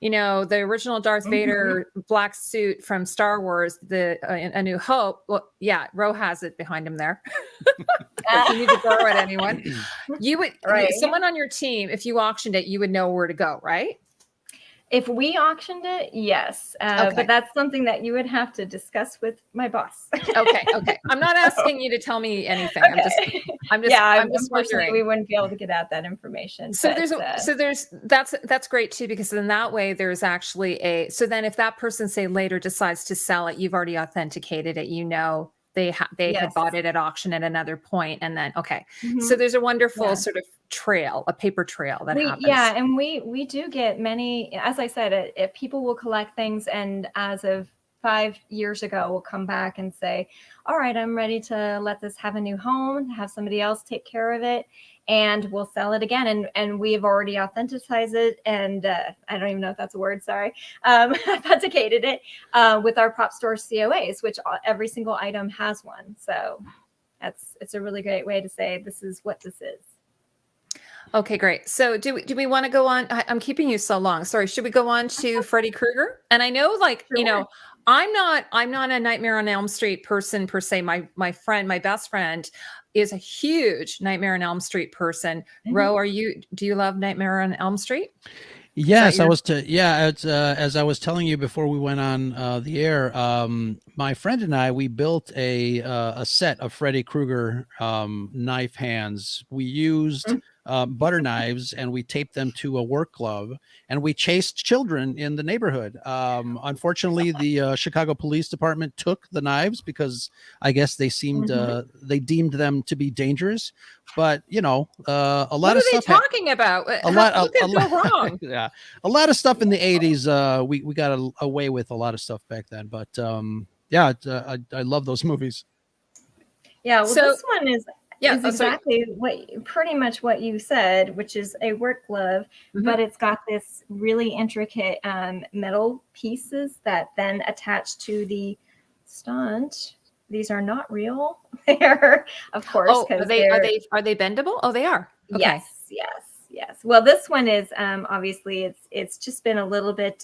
the original Darth Vader black suit from Star Wars, A New Hope. Well, yeah, Ro has it behind him there. If you need to borrow it, anyone. You would, someone on your team, if you auctioned it, you would know where to go, right? If we auctioned it, yes. But that's something that you would have to discuss with my boss. Okay. I'm not asking you to tell me anything. I'm just wondering. We wouldn't be able to get out that information. So that's great too, because in that way there's actually so then if that person say later decides to sell it, you've already authenticated it, they had bought it at auction at another point, and then so there's a wonderful sort of trail, a paper trail that happens. Yeah, and we do get many, as I said, if people will collect things, and as of 5 years ago will come back and say, all right, I'm ready to let this have a new home, have somebody else take care of it, and we'll sell it again. And we've already authenticated it, and I don't even know if that's a word, sorry, authenticated it with our Propstore COAs, which every single item has one. So it's a really great way to say this is what this is. Okay, great. So do we want to go on? I'm keeping you so long. Sorry. Should we go on to Freddy Krueger? And I know, I'm not a Nightmare on Elm Street person per se. My best friend is a huge Nightmare on Elm Street person. Ro, do you love Nightmare on Elm Street? Yes, as I was telling you before we went on the air, my friend and I, we built a set of Freddy Krueger knife hands. We used butter knives, and we taped them to a work glove, and we chased children in the neighborhood. Unfortunately, the Chicago Police Department took the knives because I guess they seemed they deemed them to be dangerous. But a lot what of are they stuff. talking about? What could go wrong? Yeah, a lot of stuff in the 80s. We got away with a lot of stuff back then. But yeah, I love those movies. Yeah, well, So- this one is Yeah, exactly pretty much what you said, which is a work glove, but it's got this really intricate metal pieces that then attach to the stunt. These are not real. They're, of course, Oh, are they bendable? Oh, they are. Okay. Yes. Well, this one is obviously it's just been a little bit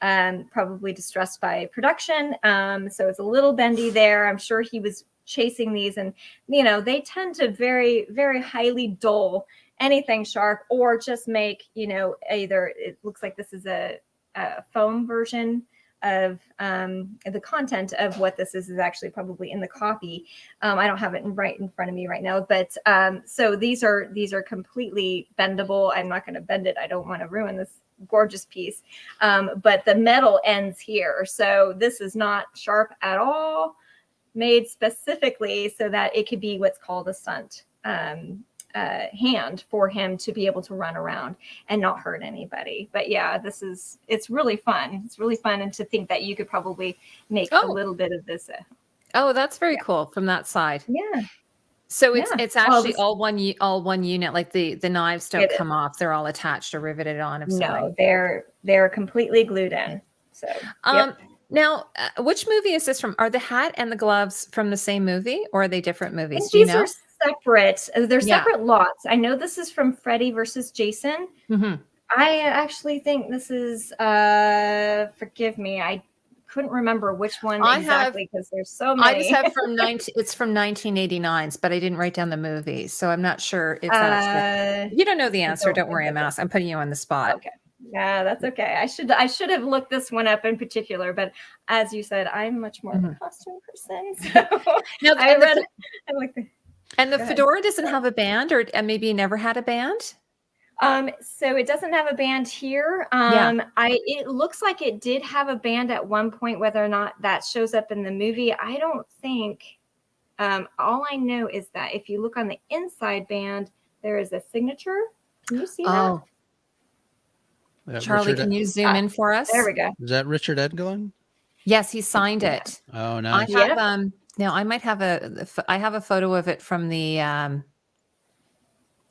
probably distressed by production, so it's a little bendy there. I'm sure he was chasing these, and they tend to very, very highly dull anything sharp, or just make either it looks like this is a foam version of the content of what this is actually probably in the copy. I don't have it right in front of me right now, but so these are completely bendable. I'm not going to bend it. I don't want to ruin this gorgeous piece, but the metal ends here, so this is not sharp at all. Made specifically so that it could be what's called a stunt hand for him to be able to run around and not hurt anybody. But yeah, it's really fun. It's really fun, and to think that you could probably make a little bit of this. Oh, that's very cool from that side. Yeah. So it's actually all one unit. Like the knives don't come off; they're all attached or riveted on. No, they're completely glued in. So Now, which movie is this from? Are the hat and the gloves from the same movie, or are they different movies? These are separate. They're separate lots. I know this is from Freddy versus Jason. I actually think this is. Forgive me, I couldn't remember which one exactly because there's so many. I just have it's from 1989s, but I didn't write down the movie, so I'm not sure if that's. You don't know the answer. Don't worry, I'm putting you on the spot. Okay. Yeah, that's okay. I should have looked this one up in particular, but as you said, I'm much more of a costume person. So now, I read it. I like and the Fedora doesn't have a band, or maybe you never had a band. So it doesn't have a band here. It looks like it did have a band at one point. Whether or not that shows up in the movie, I don't think. All I know is that if you look on the inside band, there is a signature. Can you see that? Charlie, can you zoom in for us? There we go. Is that Richard Englund? Yes, he signed it. Oh, nice. I have now I might have I have a photo of it from the I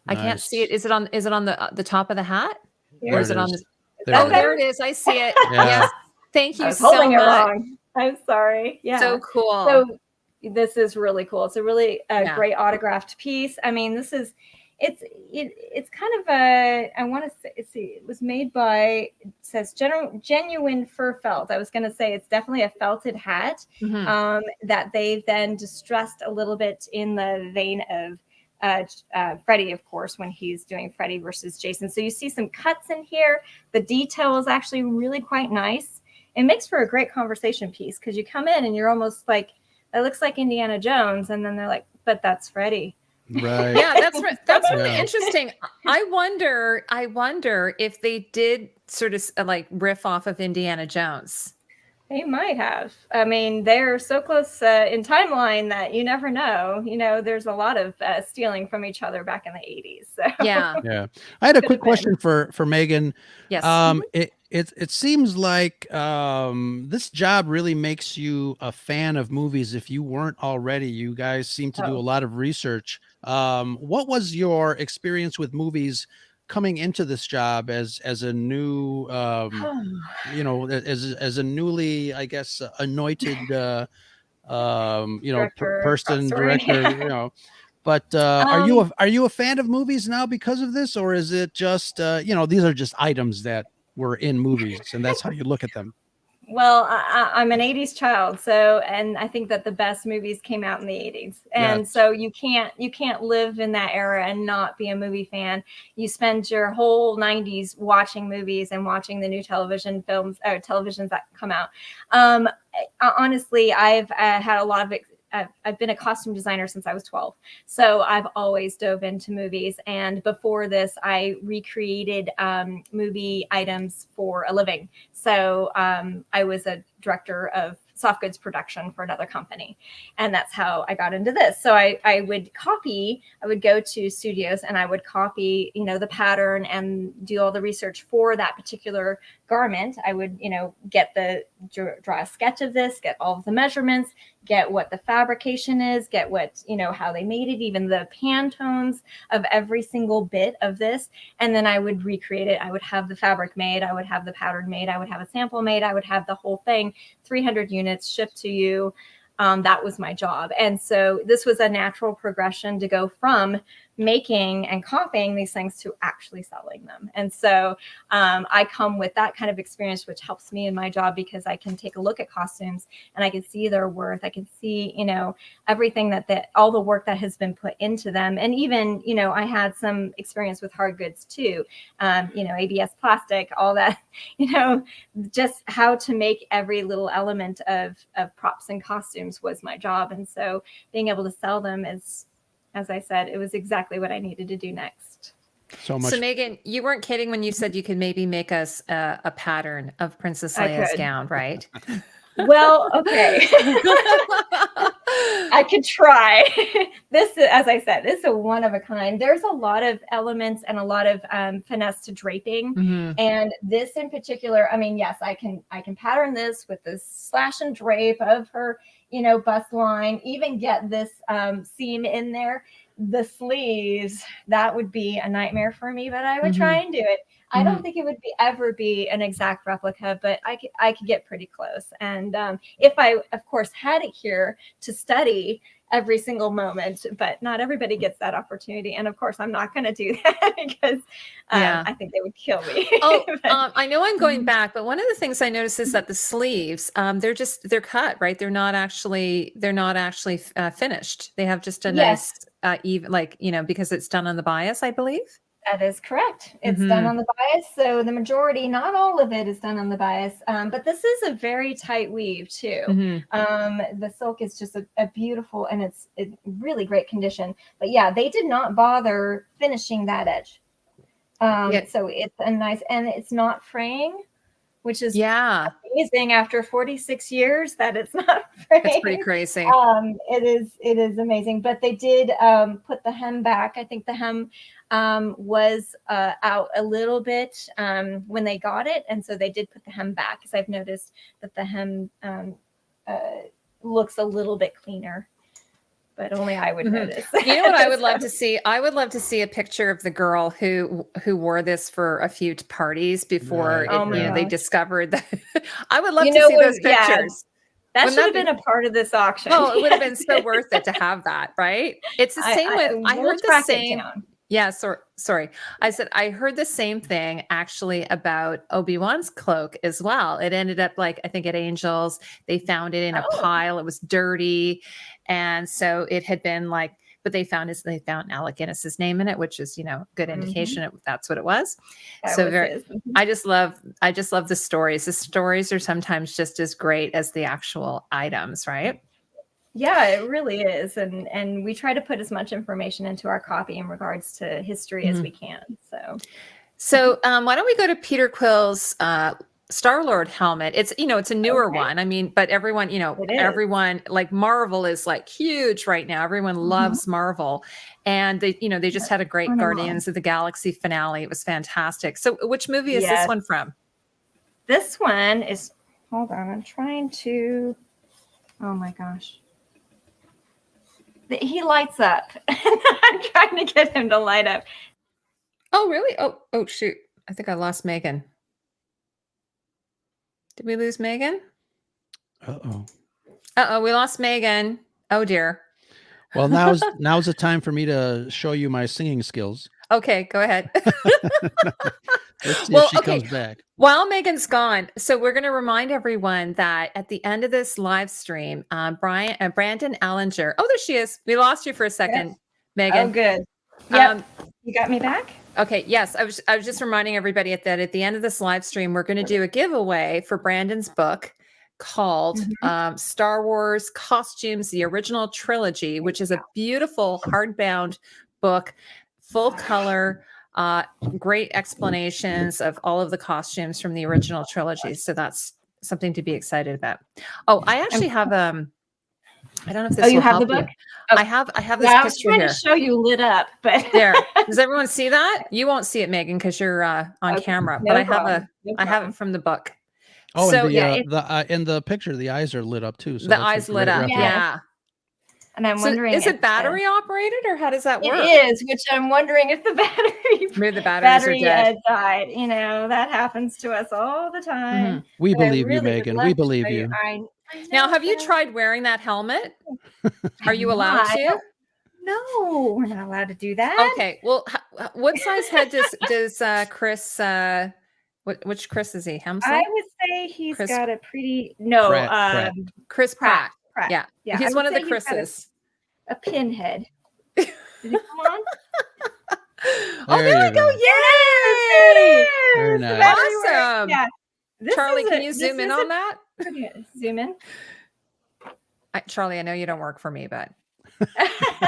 can't see it. Is it on the top of the hat? Here. Or is it on the there it is. I see it. Yeah. Yes. Thank you so holding much. It wrong. I'm sorry. Yeah. So cool. So this is really cool. It's a really great autographed piece. I mean, this is it's kind of a, I want to say, it was made by, it says genuine fur felt. I was going to say it's definitely a felted hat that they then distressed a little bit in the vein of Freddy, of course, when he's doing Freddy versus Jason. So you see some cuts in here. The detail is actually really quite nice. It makes for a great conversation piece because you come in and you're almost like, it looks like Indiana Jones. And then they're like, but that's Freddy. Right. Yeah, that's really interesting. I wonder if they did sort of like riff off of Indiana Jones. They might have. I mean, they're so close in timeline that you never know. There's a lot of stealing from each other back in the 80s. So. Yeah. I had a quick question for Maegen. Yes. It seems like this job really makes you a fan of movies. If you weren't already, you guys seem to do a lot of research. What was your experience with movies coming into this job as a new, as a newly, I guess, anointed, director, But are you a fan of movies now because of this, or is it just these are just items that were in movies and that's how you look at them? Well, I'm an 80s child, and I think that the best movies came out in the 80s. And so you can't live in that era and not be a movie fan. You spend your whole 90s watching movies and watching the new televisions that come out. Honestly, I've had a lot of I've been a costume designer since I was 12. So I've always dove into movies. And before this, I recreated movie items for a living. So I was a director of soft goods production for another company. And that's how I got into this. So I would go to studios and I would copy, the pattern and do all the research for that particular garment. I would, draw a sketch of this, get all of the measurements, get what the fabrication is, get what, how they made it, even the Pantones of every single bit of this. And then I would recreate it. I would have the fabric made. I would have the pattern made. I would have a sample made. I would have the whole thing, 300 units shipped to you. That was my job. And so this was a natural progression to go from making and copying these things to actually selling them. And so I come with that kind of experience, which helps me in my job because I can take a look at costumes and I can see their worth. I can see, everything all the work that has been put into them. And even, I had some experience with hard goods too, ABS plastic, all that, just how to make every little element of props and costumes was my job. And so being able to sell them is, as I said, it was exactly what I needed to do next. So much. So Maegen, you weren't kidding when you said you could maybe make us a pattern of Princess Leia's gown, right? Well, okay. I could try. This, as I said, this is a one of a kind. There's a lot of elements and a lot of finesse to draping. Mm-hmm. And this in particular, I mean, yes, I can pattern this with this slash and drape of her, bust line, even get this seam in there. The sleeves, that would be a nightmare for me, but I would try and do it. I don't think it would ever be an exact replica, but I could get pretty close. And if I, of course, had it here to study every single moment, but not everybody gets that opportunity. And of course, I'm not going to do that because I think they would kill me. I know I'm going back, but one of the things I noticed is that the sleeves, they're cut, right? They're not actually finished. They have just a nice, even because it's done on the bias, I believe. That is correct. It's done on the bias. So the majority, not all of it is done on the bias, but this is a very tight weave too. The silk is just a beautiful, and it's really great condition. But yeah, they did not bother finishing that edge. So it's a nice, and it's not fraying, which is amazing after 46 years that it's not fraying. That's pretty crazy. It is amazing. But they did put the hem back. I think the hem was out a little bit when they got it. And so they did put the hem back because I've noticed that the hem looks a little bit cleaner. But only I would notice. You know what I would love to see? I would love to see a picture of the girl who wore this for a few parties before they discovered that. I would love to see those pictures. That should have been a part of this auction. Oh, it would have been so worth it to have that, right? It's the same I heard the same. Yeah, sorry. I said I heard the same thing actually about Obi-Wan's cloak as well. It ended up I think at Angels, they found it in a pile. It was dirty. And so it had been but they found Alec Guinness's name in it, which is, good indication that's what it was. I just love the stories. The stories are sometimes just as great as the actual items, right? Yeah, it really is. And we try to put as much information into our copy in regards to history as we can. So why don't we go to Peter Quill's Star-Lord helmet? It's, it's a newer one. I mean, but everyone, everyone Marvel is huge right now. Everyone loves Marvel. And they just had a great Guardians of the Galaxy finale. It was fantastic. So which movie is this one from? This one is, hold on, I'm trying to, oh my gosh. He lights up. I'm trying to get him to light up. Oh, really? Oh, shoot. I think I lost Maegen. Did we lose Maegen? Uh-oh, we lost Maegen. Oh, dear. Well, now's the time for me to show you my singing skills. Okay, go ahead. Let's see if she comes back. While Megan's gone, so we're going to remind everyone that at the end of this live stream, Brandon Allinger. Oh, there she is. We lost you for a second, Maegen. Oh, good. Yep. You got me back? Okay. Yes. I was just reminding everybody that at the end of this live stream, we're going to do a giveaway for Brandon's book, called Star Wars Costumes, the Original Trilogy, which is a beautiful hardbound book, full color, great explanations of all of the costumes from the original trilogy. So that's something to be excited about. Oh, I actually have I don't know if this will help you. Oh. I have this Yeah, I was picture trying here. to show you lit up, but There. Does everyone see that? You won't see it, Maegen, because you're on camera. No But I problem. I have it from the book. Oh, So and in the picture, the eyes are lit up too. So the that's a eyes lit great up. reference. Yeah. And I'm So wondering, is it battery operated or how does that work? It is, which I'm wondering if the Maybe the batteries are dead. died. You know, that happens to us all the time. We But I believe you, really would Maegen. love We to believe show you. I Now, know, have you but tried wearing that helmet? Are you I'm allowed not. to? No, we're not allowed to do that. Okay. Well, what size head does Chris? Which Chris is he? Hemsley? I would say he's Chris got a pretty Pratt. Chris Pratt. Pratt. Yeah. Yeah, He's I one would of the say he's got Chris's. a pinhead. Did he come on? Oh, there we go. Yes, Yay! Very The nice. battery works. Awesome. Yeah. This Charlie, is can you zoom in on that? Zoom in. Charlie, I know you don't work for me, but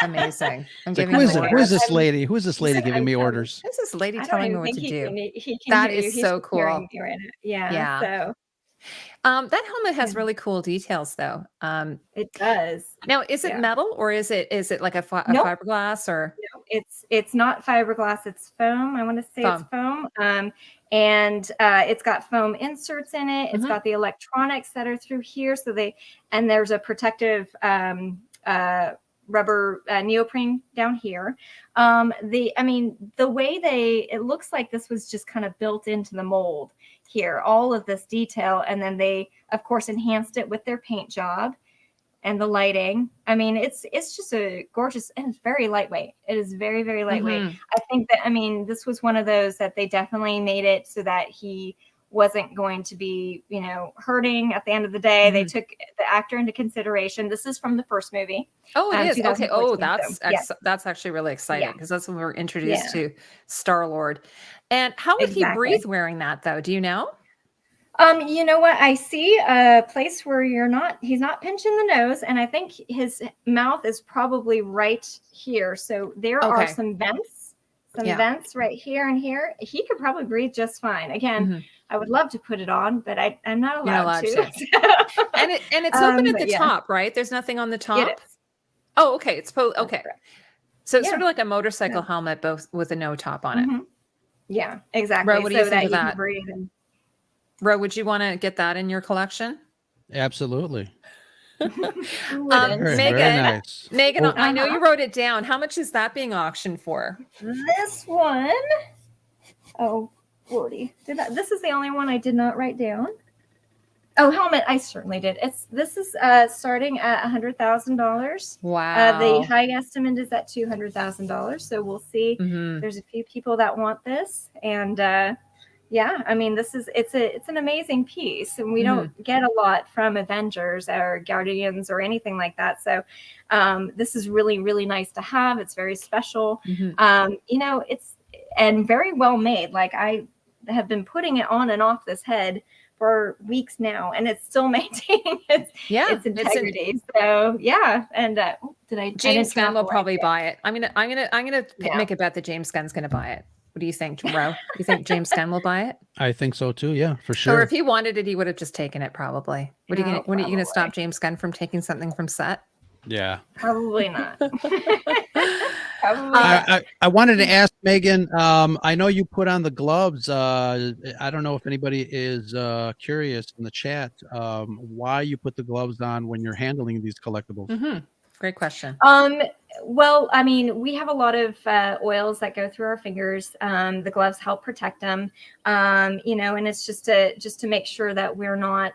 amazing. I'm It's like, giving you who is this lady? Who is this lady giving me orders? Who's this lady I don't telling me even what think to he do? can, he can That hear you. is He's so just hearing cool. me right now. Yeah. Yeah. So that helmet has really cool details, though. it does. Now, is it Yeah. metal or is it like a Nope. fiberglass or? No, it's not fiberglass. It's foam. I want to say it's foam. And it's got foam inserts in it. It's got the electronics that are through here. And there's a protective rubber neoprene down here. The way it looks like this was just kind of built into the mold here, all of this detail. And then they, of course, enhanced it with their paint job and the lighting. I mean, it's just a gorgeous, and it's very lightweight. It is very, very lightweight. I think that, this was one of those that they definitely made it so that he wasn't going to be, hurting at the end of the day. They took the actor into consideration. This is from the first movie. Oh, it is. Okay. Oh, that's actually really exciting because that's when we were introduced to Star-Lord. And how would he breathe wearing that, though? Do you know? You know what? I see a place where he's not pinching the nose, and I think his mouth is probably right here. So there are some vents, vents right here and here. He could probably breathe just fine. Again, I would love to put it on, but I'm not allowed to. and it's open at the top, right? There's nothing on the top. It is. Oh, okay. It's okay. So it's sort of like a motorcycle Yeah. helmet, both with a no top on it. Yeah, exactly. Ro, what do you think of that? Can breathe Ro, would you want to get that in your collection? Absolutely. Maegen, very nice. Maegen, I know you wrote it down. How much is that being auctioned for? This one, oh, Lordy. This is the only one I did not write down. Oh, helmet, I certainly did. This is starting at $100,000. Wow. The high estimate is at $200,000. So we'll see. There's a few people that want this, and it's an amazing piece, and we don't get a lot from Avengers or Guardians or anything like that. So this is really, really nice to have. It's very special. It's and very well made. Like, I have been putting it on and off this head for weeks now, and it's still maintaining its integrity. And James Gunn will probably buy it. I'm gonna make a bet that James Gunn's gonna buy it. What do you think, Ro? Do you think James Gunn will buy it? I think so too. Yeah, for sure. Or if he wanted it, he would have just taken it. Probably. When are you gonna stop James Gunn from taking something from set? Yeah. Probably not. I wanted to ask Maegen. I know you put on the gloves. I don't know if anybody is curious in the chat why you put the gloves on when you're handling these collectibles. Great question. Well, we have a lot of oils that go through our fingers. The gloves help protect them. And it's just to make sure that we're not,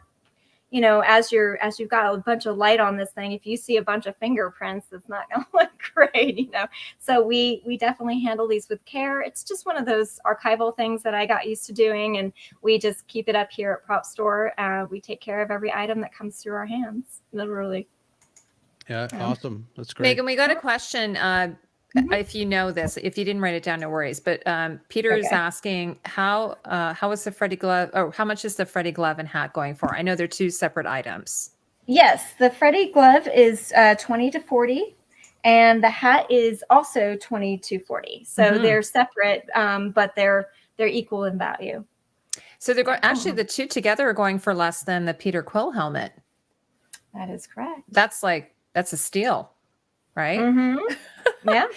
as you've got a bunch of light on this thing, if you see a bunch of fingerprints, it's not going to look great, So we definitely handle these with care. It's just one of those archival things that I got used to doing, and we just keep it up here at Propstore. We take care of every item that comes through our hands, literally. Yeah, awesome. That's great. Maegen, we got a question. if you know this, if you didn't write it down, no worries. But Peter is asking how is the Freddy glove, or how much is the Freddy glove and hat going for? I know they're two separate items. Yes, the Freddy glove is 20 to 40, and the hat is also 20 to 40. So they're separate, but they're equal in value. So they're going. Actually, the two together are going for less than the Peter Quill helmet. That is correct. That's a steal, right? Yeah.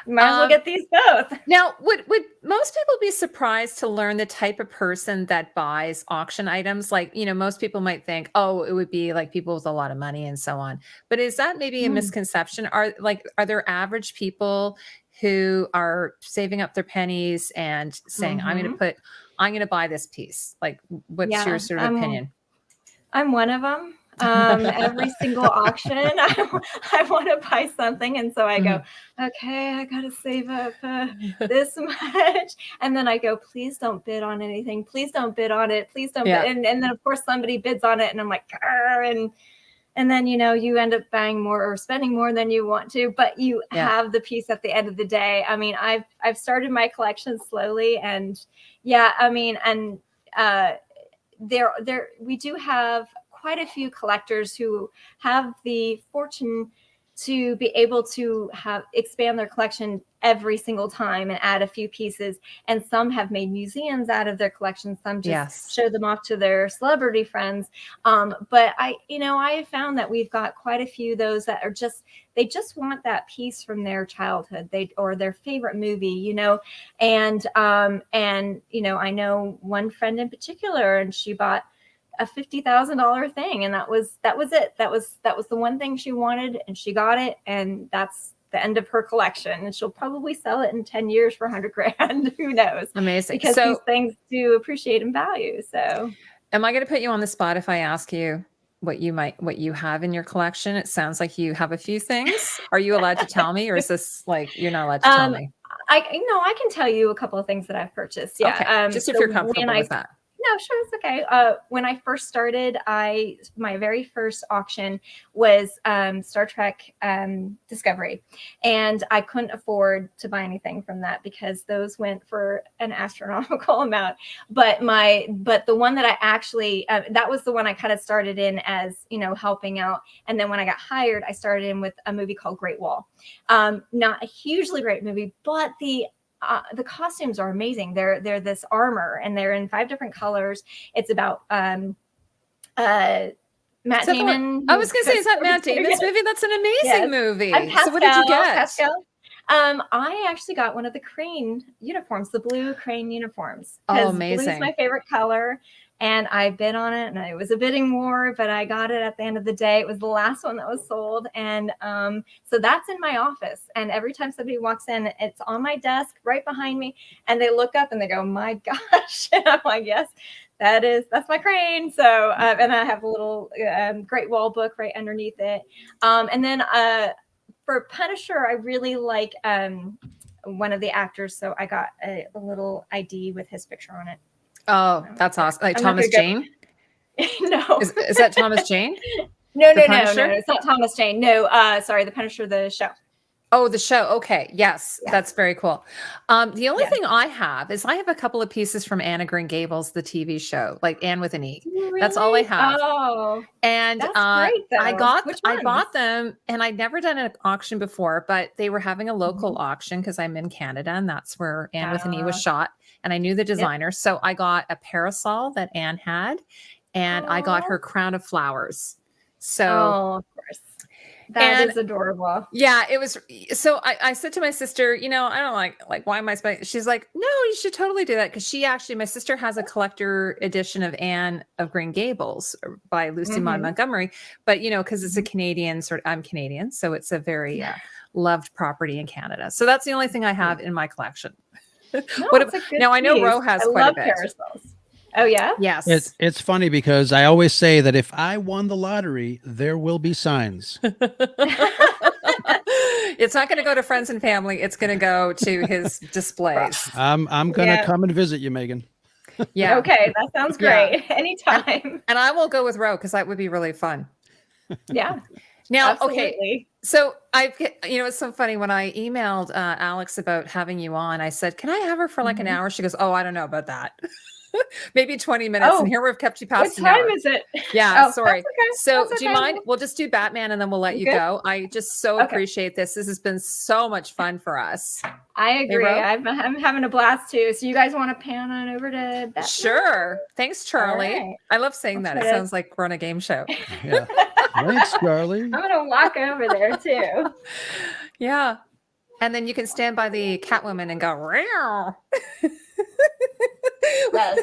Might as well get these both. Now, would most people be surprised to learn the type of person that buys auction items? Like, most people might think, oh, it would be like people with a lot of money and so on. But is that maybe a misconception? Are there average people who are saving up their pennies and saying, I'm going to buy this piece? Like, what's your sort of opinion? I'm one of them. Every single auction, I want to buy something, and so I go, okay, I gotta save up this much, and then I go, please don't bid on anything, please don't bid on it, please don't bid. And then of course somebody bids on it, and I'm like, and then you end up buying more or spending more than you want to, but you have the piece at the end of the day. I mean, I've started my collection slowly, and there we do have quite a few collectors who have the fortune to be able to expand their collection every single time and add a few pieces. And some have made museums out of their collection. Some just show them off to their celebrity friends. But I have found that we've got quite a few of those that are they just want that piece from their childhood, or their favorite movie, and I know one friend in particular, and she bought a $50,000 thing, and that was it. That was the one thing she wanted, and she got it, and that's the end of her collection. And she'll probably sell it in 10 years for $100,000. Who knows? Amazing. Because these things do appreciate in value. So, am I going to put you on the spot if I ask you what you have in your collection? It sounds like you have a few things. Are you allowed to tell me, or is this like you're not allowed to tell me? I can tell you a couple of things that I've purchased. Yeah. Okay. Just if you're comfortable with that. No, sure, it's okay. When I first started, my very first auction was Star Trek Discovery, and I couldn't afford to buy anything from that because those went for an astronomical amount. But the one that I actually that was the one I kind of started in as helping out, and then when I got hired, I started in with a movie called Great Wall. Not a hugely great movie, but the costumes are amazing. They're this armor, and they're in 5 different colors. It's about Matt Damon. I was going to say, is that Matt Damon's movie? That's an amazing movie. So what did you get? Pascal. I actually got one of the Crane uniforms, the blue Crane uniforms. Oh, amazing! Blue is my favorite color. And I bid on it, and it was a bidding war, but I got it at the end of the day. It was the last one that was sold. And so that's in my office. And every time somebody walks in, it's on my desk right behind me. And they look up and they go, my gosh. And I'm like, yes, that's my Crane. So, and I have a little Great Wall book right underneath it. And then for Punisher, I really like one of the actors. So I got a little ID with his picture on it. Oh, that's awesome. Like Thomas Jane? No. Is that Thomas Jane? No. It's not Thomas Jane. No, sorry, the Punisher, the show. Oh, the show. Okay. Yes. That's very cool. The only thing I have is I have a couple of pieces from Anne of Green Gables, the TV show, like Anne with an E. Really? That's all I have. Oh, and that's great, though. I bought them, and I'd never done an auction before, but they were having a local auction because I'm in Canada, and that's where Anne with an E was shot. And I knew the designer. Yep. So I got a parasol that Anne had, and I got her crown of flowers. So, of course. That is adorable. Yeah, it was. So I said to my sister, I don't like, why am I spending? She's like, no, you should totally do that. Cause my sister has a collector edition of Anne of Green Gables by Lucy Maud Montgomery, but cause it's a Canadian I'm Canadian. So it's a very loved property in Canada. So that's the only thing I have in my collection. No, I know Ro has quite a bit. Parasols. Oh yeah. Yes. It's funny because I always say that if I won the lottery, there will be signs. It's not going to go to friends and family. It's going to go to his displays. I'm going to come and visit you, Maegen. Yeah. Okay. That sounds great. Anytime. And I will go with Ro because that would be really fun. Yeah. Now, absolutely. Okay. So it's so funny when I emailed Alex about having you on, I said, can I have her for like an hour? She goes, oh, I don't know about that. Maybe 20 minutes. And here we've kept you What past an time hour. is it? Yeah, Oh, sorry. that's okay. So That's do you okay. mind? We'll just do Batman and then we'll let you Good? go. I just so Okay. appreciate this. This has been so much fun for us. I agree. Ro? I'm having a blast too. So you guys want to pan on over to Batman? Sure. Thanks, Charlie. right. I love saying that. It Okay. sounds like we're on a game show. Yeah. Thanks, Charlie. I'm gonna walk over there too. Yeah. And then you can stand by the Catwoman and go, Row. Yes.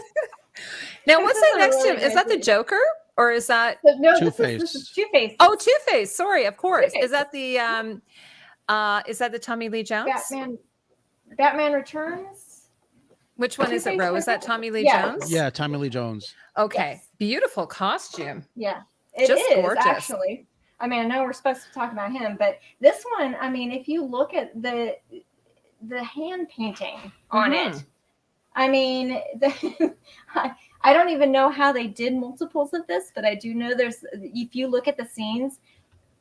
Now, what's This that is a next to really him? Is that the great Joker or is that? So, no, Two-Face. this is Two-Face. Oh, Two-Face. Sorry, of course. Two-Face. Is that the Tommy Lee Jones? Batman Returns. Which one is it, Two-Face, Ro? I Is that think. Tommy Lee Yeah. Jones? Yeah, Tommy Lee Jones. Okay. Yes. Beautiful costume. Yeah, it Just is gorgeous. actually. I mean, I know we're supposed to talk about him, but this one, I mean, if you look at the hand painting on it, I mean, I don't even know how they did multiples of this, but I do know if you look at the scenes,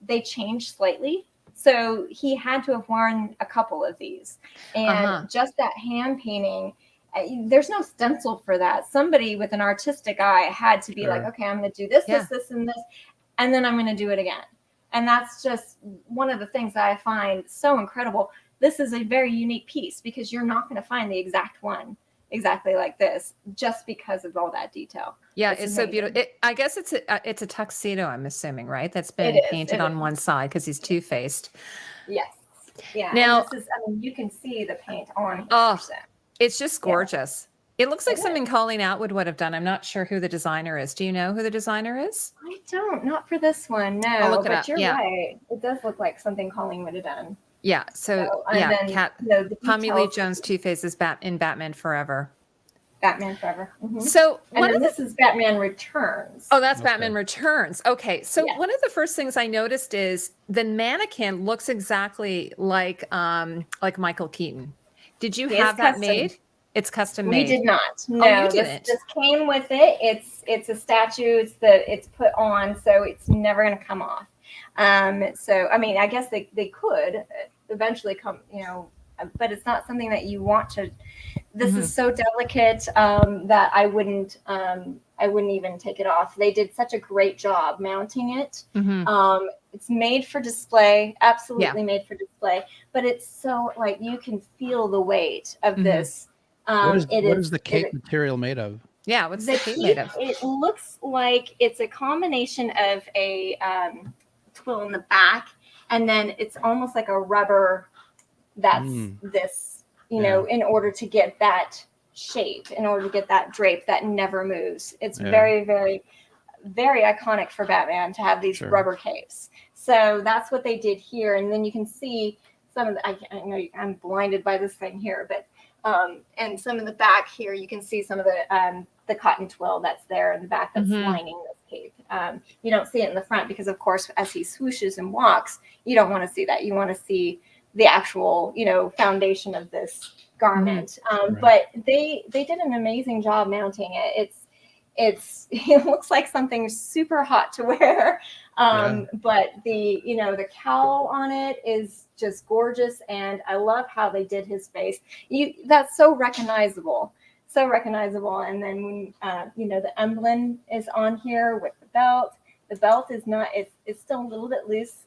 they changed slightly. So he had to have worn a couple of these. And just that hand painting, there's no stencil for that. Somebody with an artistic eye had to be like, okay, I'm going to do this, this, and this, and then I'm going to do it again. And that's just one of the things that I find so incredible. This is a very unique piece because you're not going to find the exact one exactly like this just because of all that detail. Yeah, it's so beautiful. I guess it's a tuxedo, I'm assuming, right? That's been painted on one side because he's two-faced. Yes. Yeah. Now, this is, I mean, you can see the paint on here. Oh, so. It's just gorgeous. It looks like something Colleen Atwood would have done. I'm not sure who the designer is. Do you know who the designer is? I don't. Not for this one. No. I'll look it but up. You're right. It does look like something Colleen would have done. Yeah. So Tommy Lee Jones Two-Face is in Batman Forever. Batman Forever. Mm-hmm. So this is Batman Returns. Oh, that's Batman Returns. Okay. So one of the first things I noticed is the mannequin looks exactly like Michael Keaton. Did you have that made? It's custom made. We did not. No, you didn't. This came with it. It's a statue it's put on, so it's never going to come off. So I mean, I guess they could eventually come, but it's not something that you want to. This is so delicate that I wouldn't even take it off. They did such a great job mounting it. It's made for display, absolutely made for display, but it's so like you can feel the weight of this. What is the cape material made of? Yeah, what's the cape made of? It looks like it's a combination of a twill in the back, and then it's almost like a rubber that's this, in order to get that shape, in order to get that drape that never moves. It's very, very, very iconic for Batman to have these rubber capes. So that's what they did here. And then you can see some of the, I know I'm blinded by this thing here, but and some of the back here, you can see some of the cotton twill that's there in the back that's lining this cape. You don't see it in the front because, of course, as he swooshes and walks, you don't want to see that. You want to see the actual, foundation of this garment. But they did an amazing job mounting it. It looks like something super hot to wear. But the cowl on it is just gorgeous. And I love how they did his face. That's so recognizable. And then when, the emblem is on here with the belt. The belt is not, it's still a little bit loose,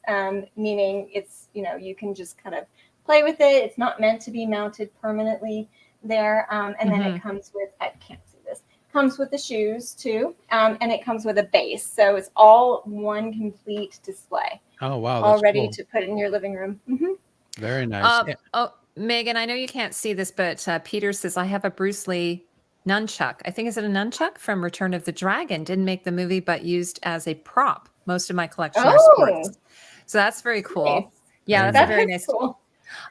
meaning it's, you can just kind of play with it. It's not meant to be mounted permanently there. And then it comes with, I can't see this, comes with the shoes too. And it comes with a base. So it's all one complete display. Oh, wow. All ready to put in your living room. Very nice. Megan, I know you can't see this, but Peter says, I have a Bruce Lee nunchuck. I think, is it a nunchuck from Return of the Dragon? Didn't make the movie, but used as a prop. Most of my collection are sports. So that's very cool. Nice. Yeah, that's very nice. Cool.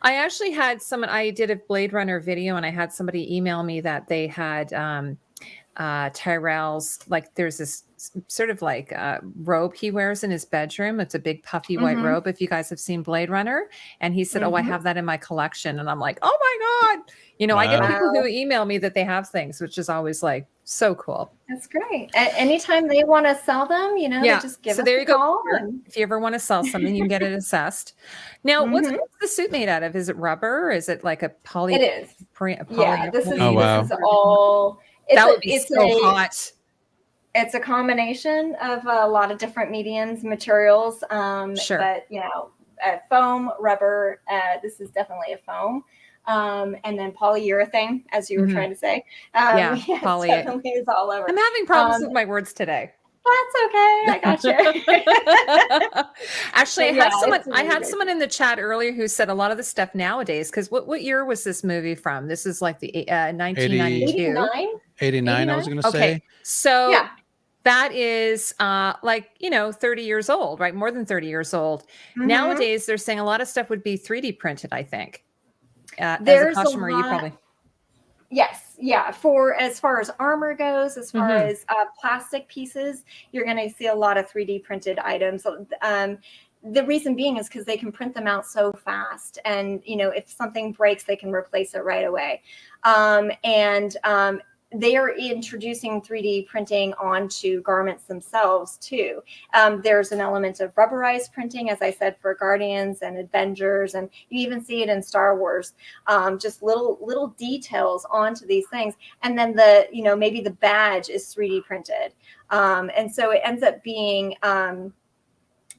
I actually had I did a Blade Runner video and I had somebody email me that they had Tyrell's, like there's this sort of like robe he wears in his bedroom. It's a big puffy white robe. If you guys have seen Blade Runner, and he said, "Oh, I have that in my collection," and I'm like, "Oh my god!" You know, I get people who email me that they have things, which is always like so cool. That's great. Anytime they want to sell them, you know, they just give us a call. If you ever want to sell something, you can get it assessed. Now, what's the suit made out of? Is it rubber? Or is it like a poly? It is. Yeah, this is all. That would be so hot. It's a combination of a lot of different mediums, materials. Sure. But, you know, foam, rubber. This is definitely a foam. And then polyurethane, as you were trying to say. Poly definitely is all over. I'm having problems with my words today. That's okay. I got you. Actually, I had someone in the chat earlier who said a lot of the stuff nowadays, because what year was this movie from? This is like the 1992. 89, I was going to say. Okay, so that is like, you know, 30 years old, right? More than 30 years old. Nowadays, they're saying a lot of stuff would be 3D printed, I think. There's as a customer, you probably... Yes. Yeah. For as far as armor goes, as far as plastic pieces, you're going to see a lot of 3D printed items. The reason being is because they can print them out so fast. And, you know, if something breaks, they can replace it right away. They are introducing 3D printing onto garments themselves too. There's an element of rubberized printing, as I said, for Guardians and Avengers, and you even see it in Star Wars. Just little details onto these things, and then maybe the badge is 3D printed, and so it ends up being.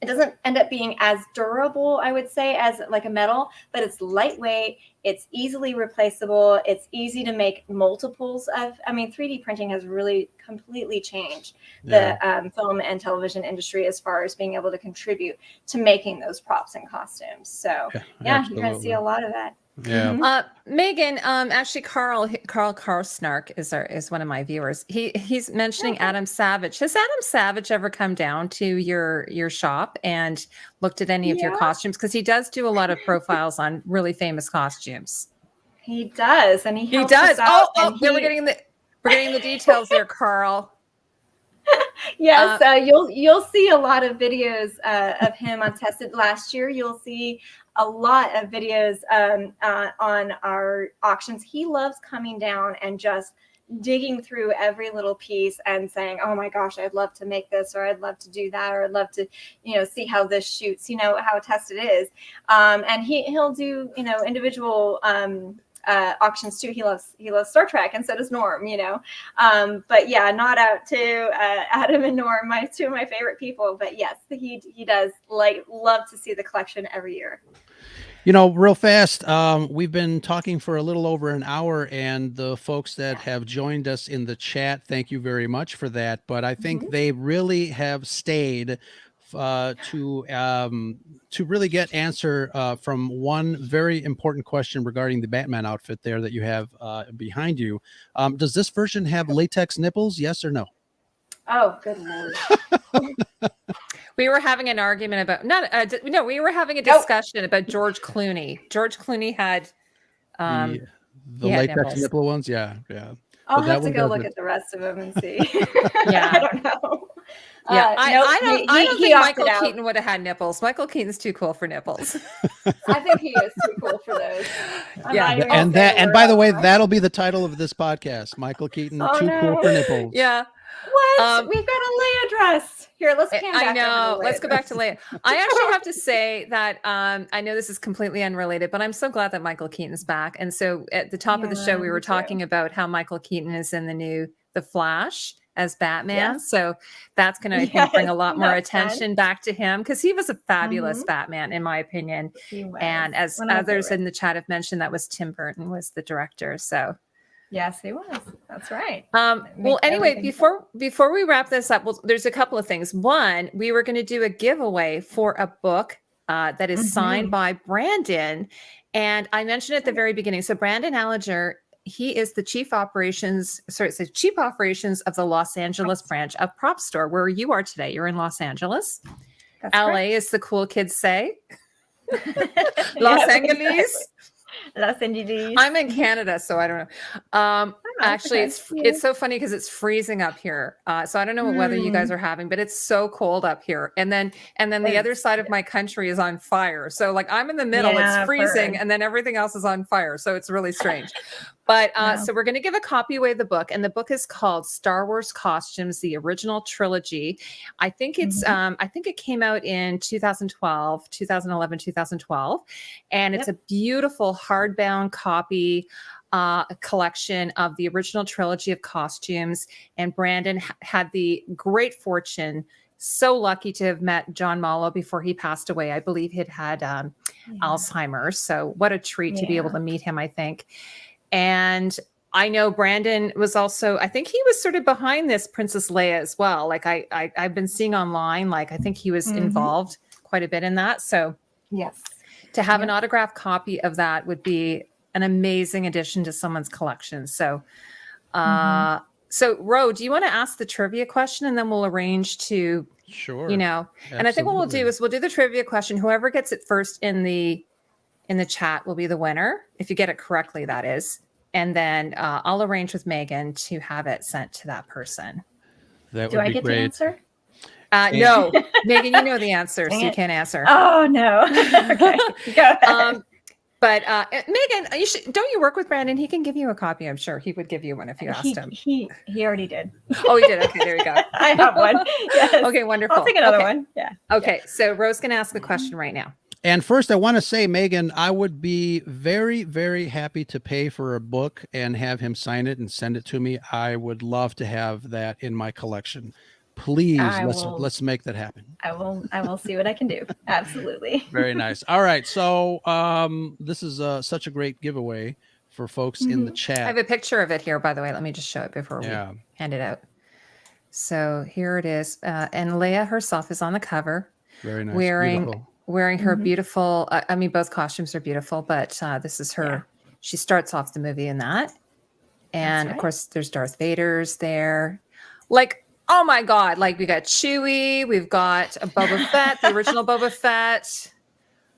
It doesn't end up being as durable, I would say, as like a metal, but it's lightweight. It's easily replaceable. It's easy to make multiples of. I mean, 3D printing has really completely changed the film and television industry as far as being able to contribute to making those props and costumes. So you're going to see a lot of that. Yeah. Megan, actually Carl Snark is one of my viewers. He's mentioning Adam Savage. Has Adam Savage ever come down to your shop and looked at any of your costumes? Because he does do a lot of profiles on really famous costumes. He does, and he does. We're getting the details there, Carl. Yes, you'll see a lot of videos of him on Tested last year. You'll see a lot of videos on our auctions. He loves coming down and just digging through every little piece and saying, "Oh my gosh, I'd love to make this, or I'd love to do that, or I'd love to, see how this shoots, how Tested is." And he'll do, individual auctions too. He loves Star Trek, and so does Norm, but not out to Adam and Norm, two of my favorite people, but yes, he does love to see the collection every year. Real fast, we've been talking for a little over an hour, and the folks that have joined us in the chat, thank you very much for that. But I think they really have stayed to really get answer from one very important question regarding the Batman outfit there that you have behind you. Does this version have latex nipples? Yes or no? Oh, good Lord. We were having an argument about we were having a discussion about George Clooney. George Clooney had the latex nipples. nipple ones. Yeah. I'll have to go look at the rest of them and see. Yeah. I don't know. I don't think Michael Keaton would have had nipples. Michael Keaton's too cool for nipples. I think he is too cool for those. And by the way, that'll be the title of this podcast. Michael Keaton, cool for nipples. Yeah. What? We've got a Leia dress. Here, let's pan back. I know. Let's go back to Leia. I actually have to say that I know this is completely unrelated, but I'm so glad that Michael Keaton's back. And so at the top of the show, we were talking about how Michael Keaton is in The Flash as Batman. Yes. So that's going to, I think, bring a lot more attention back to him, because he was a fabulous Batman, in my opinion. And as others in the chat have mentioned, that was Tim Burton was the director. So yes, he was. That's right. Well, anyway, before we wrap this up, there's a couple of things. One, we were going to do a giveaway for a book that is signed by Brandon. And I mentioned at the very beginning. So Brandon Allinger, he is the chief operations of the Los Angeles branch of Propstore, where you are today. You're in Los Angeles. That's LA, correct. As the cool kids say. Los Angeles. Los Angeles. I'm in Canada, so I don't know. Actually, okay. it's so funny because it's freezing up here. So I don't know what weather you guys are having, but it's so cold up here. And then the other side of my country is on fire. So like I'm in the middle, Yeah, it's I've freezing, heard. and then everything else is on fire. So it's really strange. But so we're going to give a copy away of the book, and the book is called Star Wars Costumes: The Original Trilogy. I think it's I think it came out in 2012, 2011, 2012, and it's a beautiful hardbound copy. A collection of the original trilogy of costumes. And Brandon had the great fortune, so lucky to have met John Mallow before he passed away. I believe he'd had Alzheimer's. So what a treat to be able to meet him, I think. And I know Brandon was also, I think he was sort of behind this Princess Leia as well. Like I've been seeing online, like I think he was involved quite a bit in that. So yes, to have an autographed copy of that would be an amazing addition to someone's collection. So, so Ro, do you want to ask the trivia question, and then we'll arrange to, Sure. you know, and I think what we'll do is we'll do the trivia question. Whoever gets it first in the chat will be the winner, if you get it correctly, that is. And then I'll arrange with Megan to have it sent to that person. That do would I be get great. the answer? No, Megan, you know the answer, so you can't answer. Oh no. Okay, go ahead. But Megan, don't you work with Brandon? He can give you a copy. I'm sure he would give you one if you asked him. He already did. Oh, he did. Okay, there you go. I have one. Yes. Okay, wonderful. I'll take another one. Yeah. Okay, so Rose can ask the question right now. And first, I want to say, Megan, I would be very, very happy to pay for a book and have him sign it and send it to me. I would love to have that in my collection. Please, let's make that happen. I will see what I can do. Absolutely. Very nice. All right. So this is such a great giveaway for folks in the chat. I have a picture of it here, by the way. Let me just show it before we hand it out. So here it is. And Leia herself is on the cover. Very nice. Wearing her beautiful, I mean, both costumes are beautiful, but this is her. Yeah. She starts off the movie in that. And of course, there's Darth Vader's there. Like, oh my God, like we got Chewie, we've got a Boba Fett, the original Boba Fett.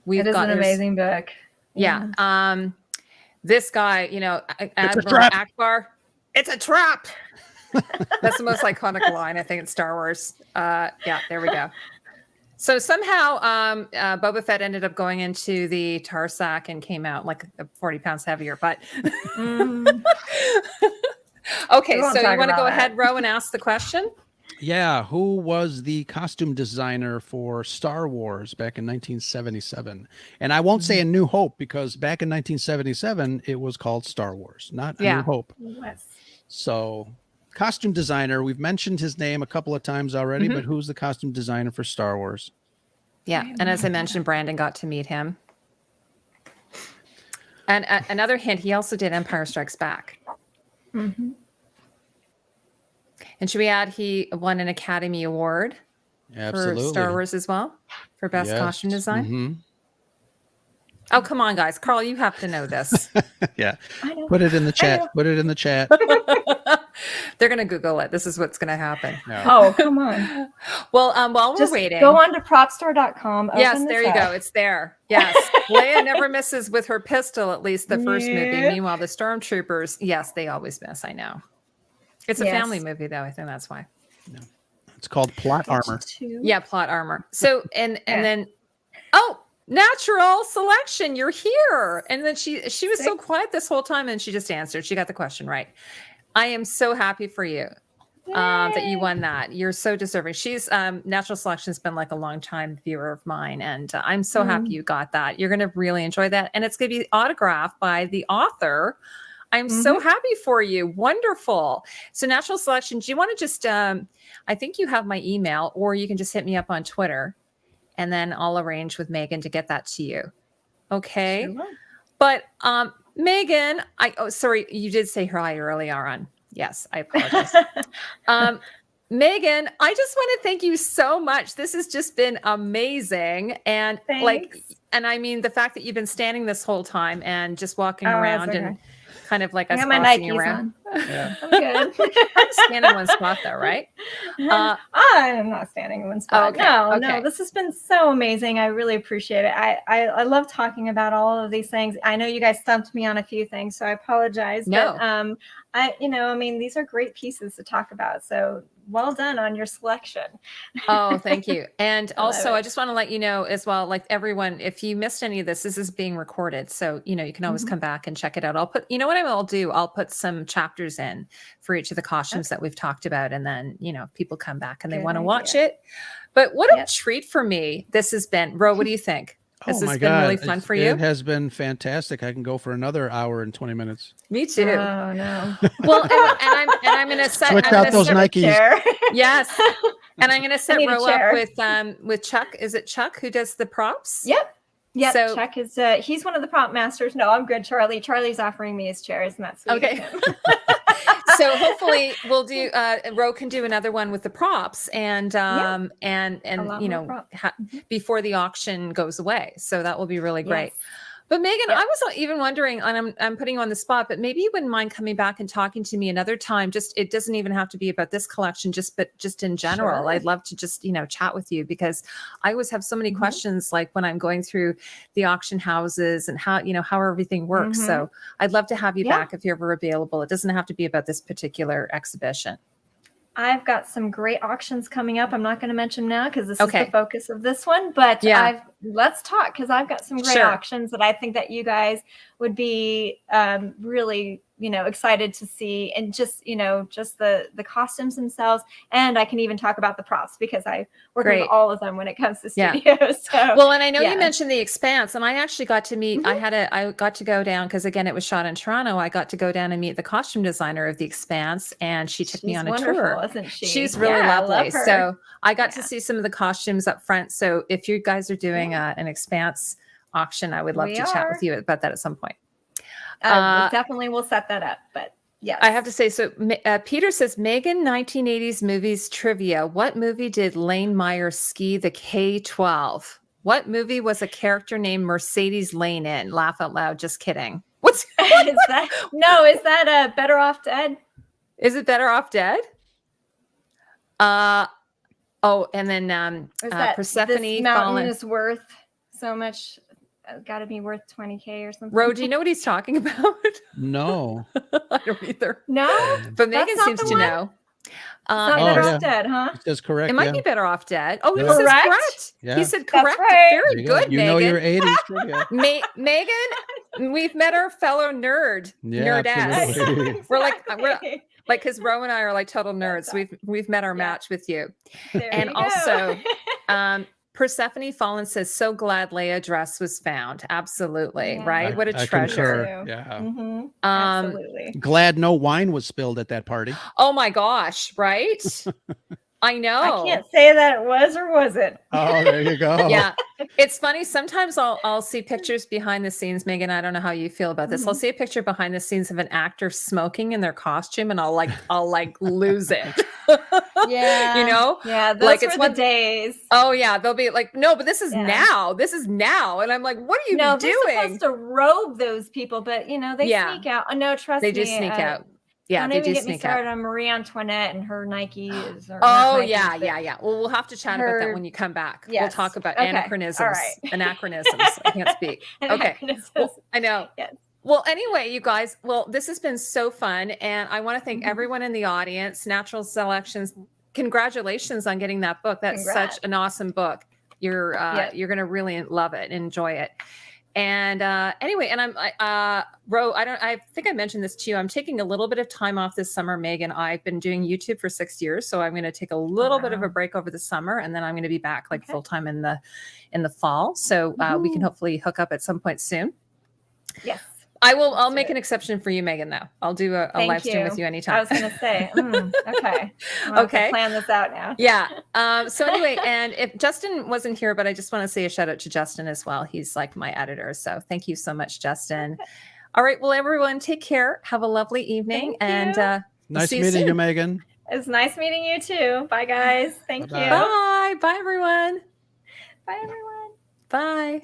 It is an amazing book. Yeah. This guy, you know, Admiral Akbar, it's a trap. That's the most iconic line, I think, in Star Wars. Yeah, there we go. So somehow Boba Fett ended up going into the tar sack and came out like 40 pounds heavier. But okay, so you want to go ahead, Ro, and ask the question? Yeah. Who was the costume designer for Star Wars back in 1977? And I won't say A New Hope, because back in 1977, it was called Star Wars, not A New Hope. Yes. So costume designer, we've mentioned his name a couple of times already, but who's the costume designer for Star Wars? Yeah. And as I mentioned, Brandon got to meet him. And another hint, he also did Empire Strikes Back. And should we add he won an Academy Award for Star Wars as well for Best Costume Design? Oh, come on, guys. Carl, you have to know this. Yeah. Put it in the chat. Put it in the chat. They're going to Google it. This is what's going to happen. Yeah. Oh, come on. Well, while we're waiting. Go on to propstore.com. Yes, there you go. It's there. Yes. Leia never misses with her pistol, at least the first movie. Meanwhile, the stormtroopers, yes, they always miss. I know. It's a family movie, though. I think that's why. Yeah. It's called Plot Armor. Yeah, Plot Armor. So, and then, natural selection, you're here. And then she was so quiet this whole time, and she just answered. She got the question right. I am so happy for you that you won that. You're so deserving. She's natural selection's been like a long time viewer of mine, and I'm so happy you got that. You're going to really enjoy that, and it's going to be autographed by the author. I'm so happy for you. Wonderful. So natural selection, do you want to just, I think you have my email, or you can just hit me up on Twitter, and then I'll arrange with Megan to get that to you. Okay. Sure. But Megan, sorry, you did say hi earlier on. Yes, I apologize. Megan, I just want to thank you so much. This has just been amazing. And Thanks. and I mean, the fact that you've been standing this whole time and just walking around and kind of like I us got my bossing you Nikes around. on. Yeah. I'm good. Stand in one spot though, right? I'm not standing in one spot. okay, No, okay. this has been so amazing. I really appreciate it. I love talking about all of these things. I know you guys stumped me on a few things, so I apologize. No. But I mean, these are great pieces to talk about. So well done on your selection. Oh, thank you. And I love also, it. I just want to let you know as well, like everyone, if you missed any of this is being recorded. So, you can always come back and check it out. I'll put, what I will do, I'll put some chapters in for each of the costumes that we've talked about. And then, if people come back and they Good want to idea. watch it. But what a treat for me this has been. Ro, what do you think? This has been really fun for you? It has been fantastic. I can go for another hour and 20 minutes. Me too. Oh no. Well, and I'm going to set Switch out those Nikes. Yes. And I'm going to set need a Ro chair. up with Chuck. Is it Chuck who does the props? Yep. Yeah, So- Chuck is he's one of the prop masters. No, I'm good, Charlie. Charlie's offering me his chairs, and that's sweet. Okay. So hopefully we'll do Ro can do another one with the props and lot more before the auction goes away. So that will be really great. Yes. But Maegen, Yep. I was even wondering, and I'm putting you on the spot, but maybe you wouldn't mind coming back and talking to me another time. It doesn't even have to be about this collection, but just in general. Sure. I'd love to just, chat with you because I always have so many questions, like when I'm going through the auction houses and how everything works. So I'd love to have you back if you're ever available. It doesn't have to be about this particular exhibition. I've got some great auctions coming up. I'm not going to mention now because this is Okay. the focus of this one. But let's talk because I've got some great Sure. auctions that I think that you guys would be really excited to see, and just the costumes themselves. And I can even talk about the props because I work Great. with all of them when it comes to Yeah. studios. So Well, and I know yeah. you mentioned the Expanse, and I actually got to meet. I got to go down because again, it was shot in Toronto. I got to go down and meet the costume designer of the Expanse, and she took me She's on a wonderful, tour. isn't she? She's really Yeah, I lovely. love her. So I got to Yeah. see some of the costumes up front. So if you guys are doing an Expanse auction, I would love We to chat are. with you about that at some point. Definitely we'll set that up. But yes, I have to say, so Peter says, Maegen 1980s movies trivia. What movie did Lane Meyer ski the K-12? What movie was a character named Mercedes Lane in? Laugh out loud. Just kidding. is that Better Off Dead? Is it Better Off Dead? And then Is that Persephone this mountain Fallen. is worth so much? Got to be worth 20K or something. Ro, do you know what he's talking about? No. I don't either. No, But That's Maegen not seems the to one? know. it's not Oh, Better yeah. Off Dead, huh? That's correct. It might yeah. be Better Off Dead. Oh, he Yeah. says Correct? correct. Yeah. He said That's correct. right. Very There you go. good, You know your Maegen. 80s trivia. Maegen, we've met our fellow nerd. Yeah, Nerdess. absolutely. We're Exactly. like, because Ro and I are like total nerds. That's We've met our Yeah. match with you. There And you go. also, Persephone Fallen says, so glad Leia dress was found. Absolutely. Yeah. Right. What a I treasure. concur. Yeah. Mhm. Um, Absolutely. Glad no wine was spilled at that party. Oh my gosh. Right. I know. I can't say that it was or wasn't. Oh, there you go. Yeah. It's funny. Sometimes I'll see pictures behind the scenes. Megan, I don't know how you feel about this. I'll see a picture behind the scenes of an actor smoking in their costume and I'll lose it. Yeah. You know? Yeah. Those Like, were it's the one- days. Oh yeah. They'll be like, no, but this is Yeah. now. This is now. And I'm like, what are you No, they're doing? supposed to robe those people, but they Yeah. sneak out. No, trust They me. do sneak out. Yeah, Don't they even do get me sneak out. started on Marie Antoinette and her Nikes. Or Oh not Nikes, yeah, but- yeah. Well, we'll have to chat about that Her- when you come back. We'll Yes. talk about Okay. anachronisms. All right. Anachronisms. I can't speak. Okay. Anachronisms. Well, I know. Yes. Well, anyway, you guys, this has been so fun. And I want to thank Mhm. everyone in the audience, Natural Selections. Congratulations on getting that book. That's Congrats. such an awesome book. You're going to really love it and enjoy it. And anyway, and Ro, I think I mentioned this to you. I'm taking a little bit of time off this summer, Megan. I've been doing YouTube for 6 years. So I'm going to take a little bit of a Wow. break over the summer. And then I'm going to be back like Okay. full time in the fall. So we can hopefully hook up at some point soon. Yes. I'll do make it. an exception for you, Megan, though. I'll do a Thank live stream you. with you I anytime. was going to say, okay. I'm gonna have to Okay. plan this out now. Yeah. So anyway, and if Justin wasn't here, but I just want to say a shout out to Justin as well. He's like my editor. So thank you so much, Justin. All right. Well, everyone, take care. Have a lovely evening. Thank And Nice see you meeting soon. you, Megan. It's nice meeting you too. Bye, guys. Thank Bye-bye. you. Bye. Bye, everyone. Bye, everyone. Bye.